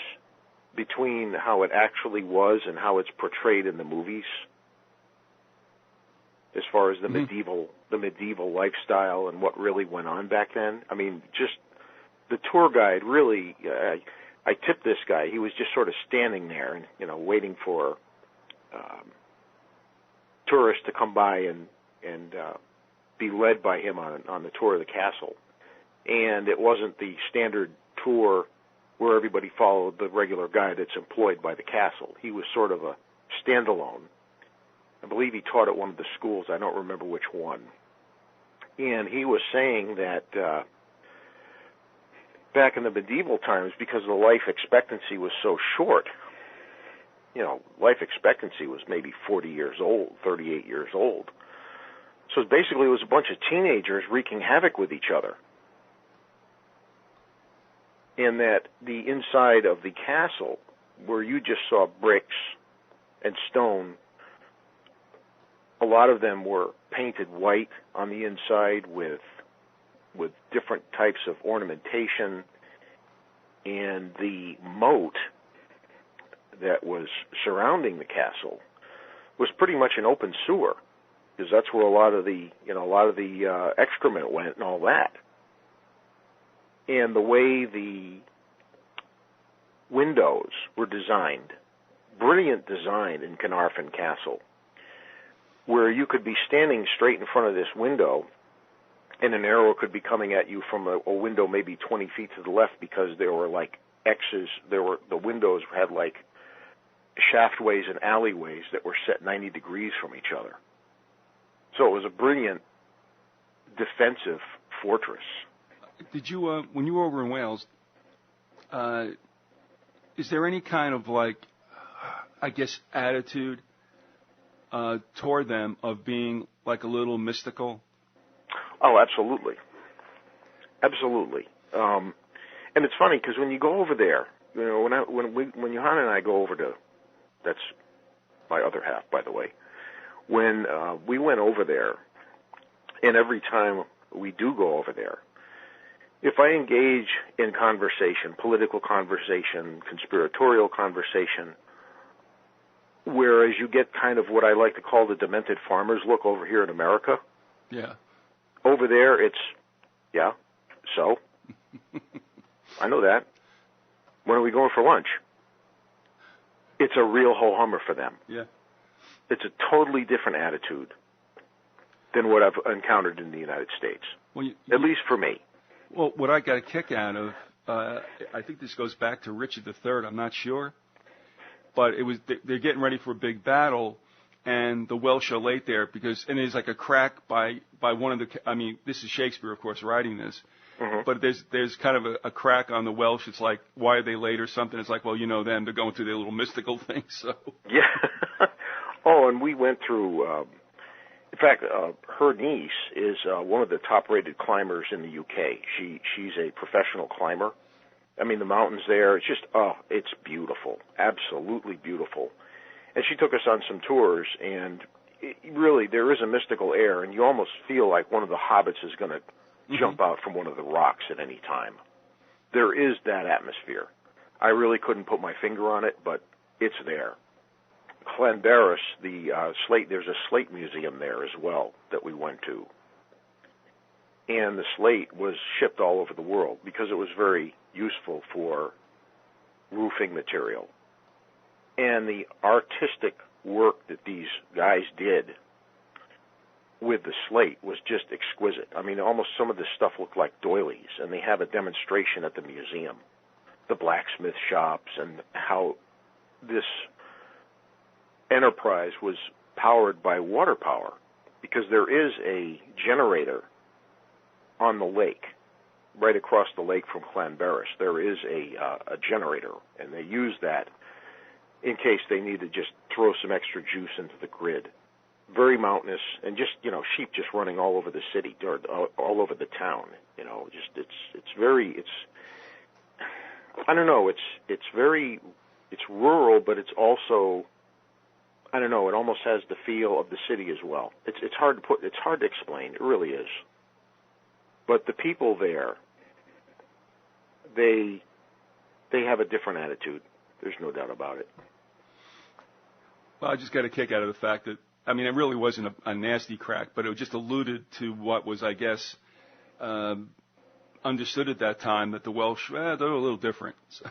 between how it actually was and how it's portrayed in the movies, as far as the medieval lifestyle and what really went on back then. I mean, just the tour guide really, I tipped this guy. He was just sort of standing there and, waiting for tourists to come by and be led by him on the tour of the castle. And it wasn't the standard tour where everybody followed the regular guide that's employed by the castle. He was sort of a standalone. I believe he taught at one of the schools. I don't remember which one. And he was saying that back in the medieval times, because the life expectancy was so short, life expectancy was maybe 40 years old, 38 years old. So basically it was a bunch of teenagers wreaking havoc with each other. And that the inside of the castle, where you just saw bricks and stone, a lot of them were painted white on the inside with different types of ornamentation, and the moat that was surrounding the castle was pretty much an open sewer, because that's where a lot of the excrement went and all that. And the way the windows were designed, brilliant design in Carnarvon Castle, where you could be standing straight in front of this window and an arrow could be coming at you from a window maybe 20 feet to the left, because there were like X's. The windows had like shaftways and alleyways that were set 90 degrees from each other. So it was a brilliant defensive fortress. Did you, when you were over in Wales, is there any kind of attitude toward them of being like a little mystical? Oh, absolutely. Absolutely. And it's funny because when you go over there, when Johanna and I go over to, that's my other half, by the way, when we went over there, and every time we do go over there, if I engage in conversation, political conversation, conspiratorial conversation, whereas you get kind of what I like to call the demented farmer's look over here in America. Yeah. Over there, it's, yeah, so? I know that. When are we going for lunch? It's a real ho-hummer for them. Yeah. It's a totally different attitude than what I've encountered in the United States, at least for me. Well, what I got a kick out of, I think this goes back to Richard III, I'm not sure, but it was they're getting ready for a big battle, and the Welsh are late there and there's like a crack by one of the, this is Shakespeare, of course, writing this, but there's kind of a crack on the Welsh. It's like, why are they late or something? It's like, well, you know them, they're going through their little mystical thing, so. Yeah. Oh, and we went through, in fact, her niece is one of the top-rated climbers in the UK. She's a professional climber. I mean, the mountains there, it's just, it's beautiful, absolutely beautiful. And she took us on some tours, and really, there is a mystical air, and you almost feel like one of the hobbits is going to jump out from one of the rocks at any time. There is that atmosphere. I really couldn't put my finger on it, but it's there. Llanberis, the slate, there's a slate museum there as well that we went to. And the slate was shipped all over the world because it was very useful for roofing material. And the artistic work that these guys did with the slate was just exquisite. I mean, almost some of this stuff looked like doilies, and they have a demonstration at the museum, the blacksmith shops, and how this enterprise was powered by water power, because there is a generator on the lake, right across the lake from Llanberis. There is a generator, and they use that in case they need to just throw some extra juice into the grid. Very mountainous, and just, sheep just running all over the city, or all over the town. I don't know, it's rural, but it's also, I don't know, it almost has the feel of the city as well. It's hard to explain. It really is. But the people there, they have a different attitude. There's no doubt about it. Well, I just got a kick out of the fact that, it really wasn't a nasty crack, but it just alluded to what was, I guess, understood at that time, that the Welsh, they're a little different. So.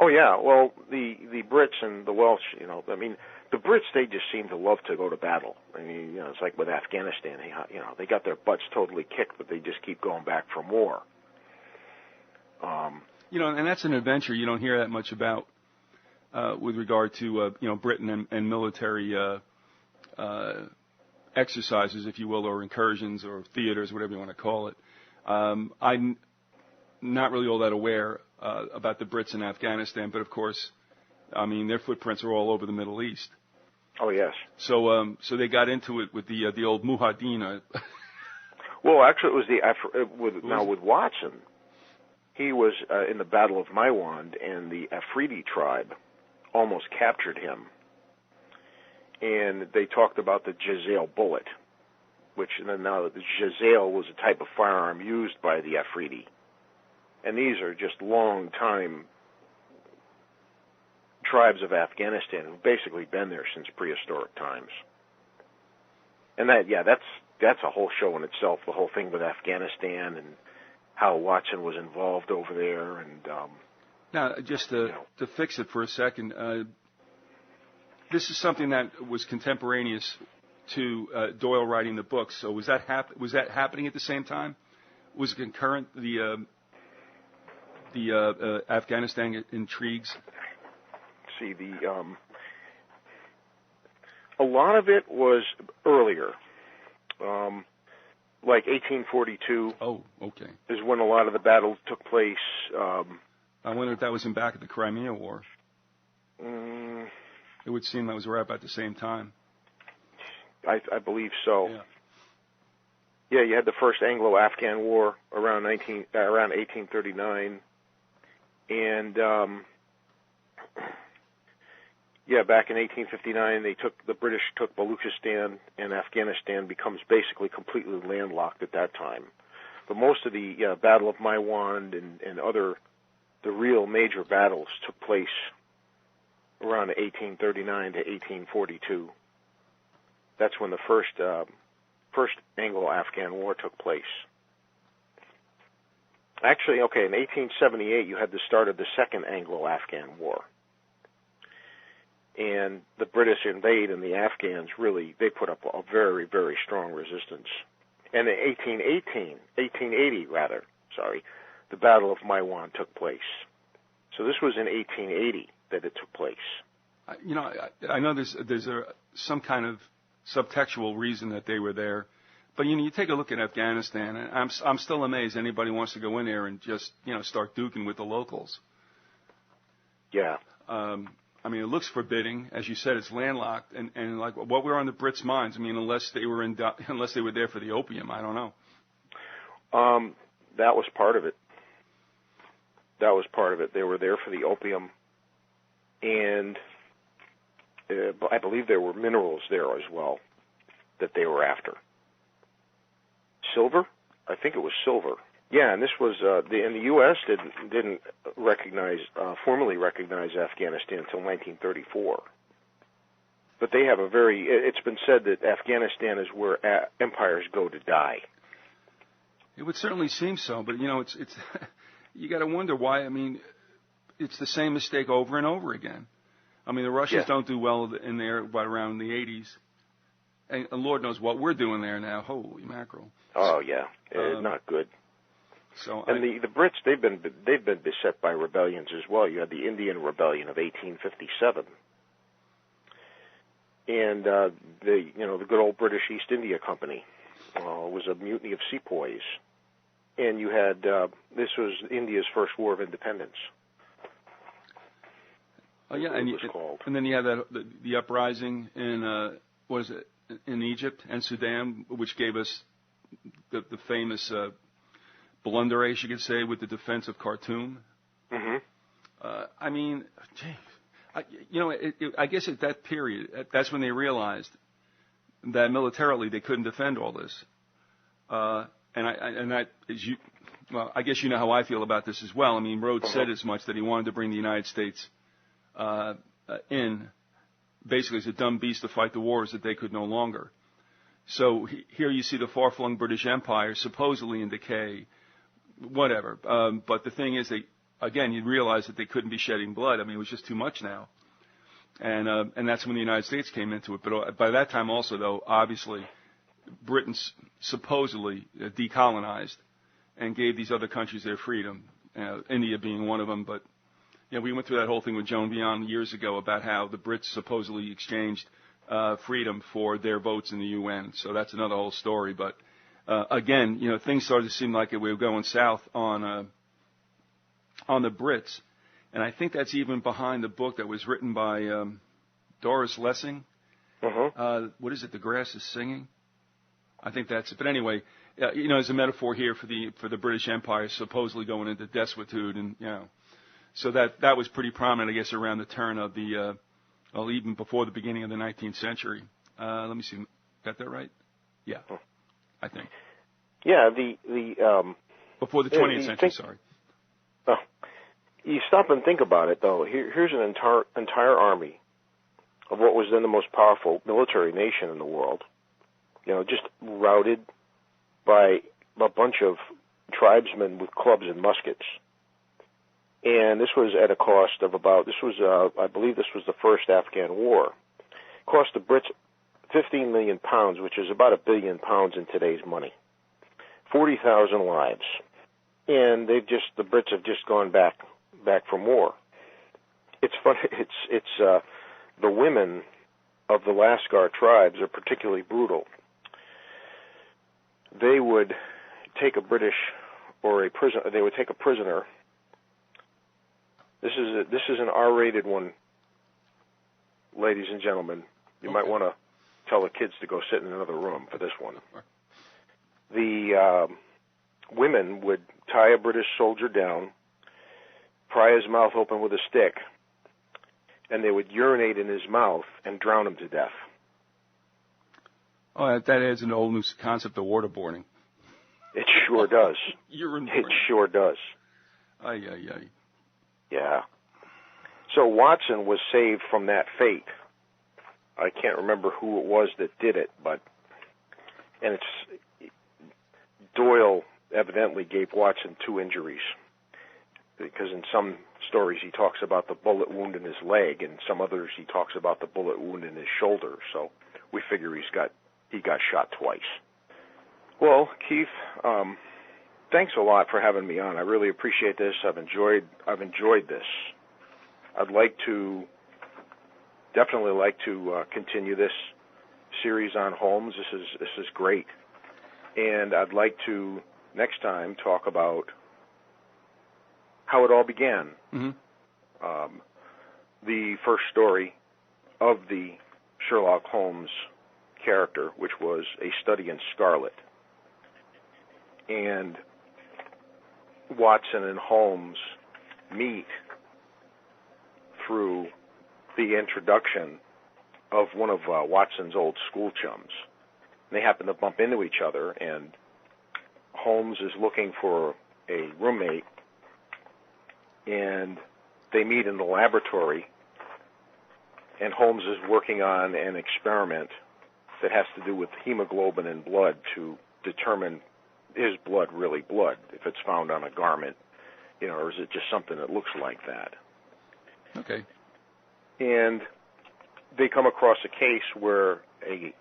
Oh, yeah. Well, the Brits and the Welsh, the Brits, they just seem to love to go to battle. It's like with Afghanistan. They got their butts totally kicked, but they just keep going back for more. And that's an adventure you don't hear that much about with regard to, Britain and military exercises, if you will, or incursions or theaters, whatever you want to call it. I'm not really all that aware about the Brits in Afghanistan, but of course, their footprints are all over the Middle East. Oh, yes. So they got into it with the old Mujahideen. Well, actually, it was with Watson. He was in the Battle of Maiwand, and the Afridi tribe almost captured him. And they talked about the Jazale bullet, which now the Jazale was a type of firearm used by the Afridi. And these are just long-time tribes of Afghanistan who've basically been there since prehistoric times. And that's a whole show in itself, the whole thing with Afghanistan and how Watson was involved over there. And now, just to fix it for a second, this is something that was contemporaneous to Doyle writing the book. So was that happening at the same time? Was it concurrent, the Afghanistan intrigues? see, a lot of it was earlier. Like 1842. Oh, okay. Is when a lot of the battles took place. I wonder if that was in back of the Crimea War. It would seem that was right about the same time. I believe so. Yeah. Yeah, you had the first Anglo-Afghan War around 1839, and back in 1859, the British took Baluchistan, and Afghanistan becomes basically completely landlocked at that time. But most of the Battle of Maiwand and the real major battles took place around 1839 to 1842. That's when the first Anglo-Afghan War took place. Actually, in 1878, you had the start of the second Anglo-Afghan War. And the British invade, and the Afghans they put up a very, very strong resistance. And in 1880, the Battle of Maiwand took place. So this was in 1880 that it took place. I know there's some kind of subtextual reason that they were there, but you take a look at Afghanistan, and I'm still amazed anybody wants to go in there and just start duking with the locals. Yeah. It looks forbidding, as you said. It's landlocked, and like what were on the Brits' minds? Unless they were there for the opium, I don't know. That was part of it. They were there for the opium, and I believe there were minerals there as well that they were after. Silver? I think it was silver. Yeah, and this was and the U.S. didn't formally recognize Afghanistan until 1934. But they have it's been said that Afghanistan is where empires go to die. It would certainly seem so, but it's you got to wonder why. It's the same mistake over and over again. The Russians don't do well in there by around the 80s, and Lord knows what we're doing there now. Holy mackerel! Oh yeah, not good. So the Brits, they've been beset by rebellions as well. You had the Indian Rebellion of 1857, and the good old British East India Company was a mutiny of sepoys, and you had this was India's first war of independence. Oh yeah, and then you had the uprising in in Egypt and Sudan, which gave us the famous blunder, you could say, with the defense of Khartoum. Mm-hmm. I guess at that period, that's when they realized that militarily they couldn't defend all this. I guess you know how I feel about this as well. Rhodes said as much, that he wanted to bring the United States in, basically as a dumb beast to fight the wars that they could no longer. So here you see the far-flung British Empire supposedly in decay, whatever. But the thing is, you realize that they couldn't be shedding blood. It was just too much now. And that's when the United States came into it. But by that time also, though, obviously, Britain supposedly decolonized and gave these other countries their freedom, India being one of them. But we went through that whole thing with Joan Beyond years ago about how the Brits supposedly exchanged freedom for their votes in the UN. So that's another whole story. But again, things started to seem like we were going south on the Brits. And I think that's even behind the book that was written by Doris Lessing. Mm-hmm. What is it? The Grass is Singing? I think that's it. But anyway, as a metaphor here for the British Empire supposedly going into desuetude, and so that was pretty prominent, I guess, around the turn of the even before the beginning of the 19th century. Let me see, got that right? Yeah, I think. Yeah, before the 20th century. Sorry. You stop and think about it, though. Here's an entire army of what was then the most powerful military nation in the world, just routed by a bunch of tribesmen with clubs and muskets. And this was at a cost of I believe this was the first Afghan war. It cost the Brits 15 million pounds, which is about £1 billion in today's money. 40,000 lives. And the Brits have just gone back from war. It's funny. It's the women of the Lascar tribes are particularly brutal. They would take a British or a prisoner. They would take a prisoner. This is an R-rated one, ladies and gentlemen. You might want to tell the kids to go sit in another room for this one. The women would tie a British soldier down, pry his mouth open with a stick, and they would urinate in his mouth and drown him to death. Oh, that adds an whole new concept of waterboarding. It sure does. It sure does. Ay, ay, ay. Yeah. So Watson was saved from that fate. I can't remember who it was that did it, and Doyle evidently gave Watson 2 injuries, because in some stories he talks about the bullet wound in his leg, and some others he talks about the bullet wound in his shoulder. So we figure he got shot twice. Well, Keith, thanks a lot for having me on. I really appreciate this. I've enjoyed this. I'd definitely like to continue this series on Holmes. This is great, and I'd like to next time talk about how it all began. Mm-hmm. The first story of the Sherlock Holmes character, which was A Study in Scarlet, and Watson and Holmes meet through the introduction of one of Watson's old school chums. And they happen to bump into each other, and Holmes is looking for a roommate, and they meet in the laboratory, and Holmes is working on an experiment that has to do with hemoglobin in blood to determine, is blood really blood, if it's found on a garment, or is it just something that looks like that? Okay. And they come across a case where a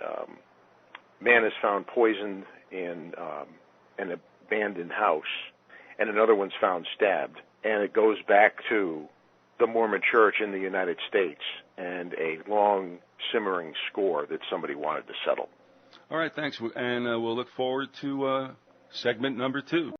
man is found poisoned in an abandoned house, and another one's found stabbed. And it goes back to the Mormon Church in the United States and a long simmering score that somebody wanted to settle. All right, thanks. And we'll look forward to segment number 2.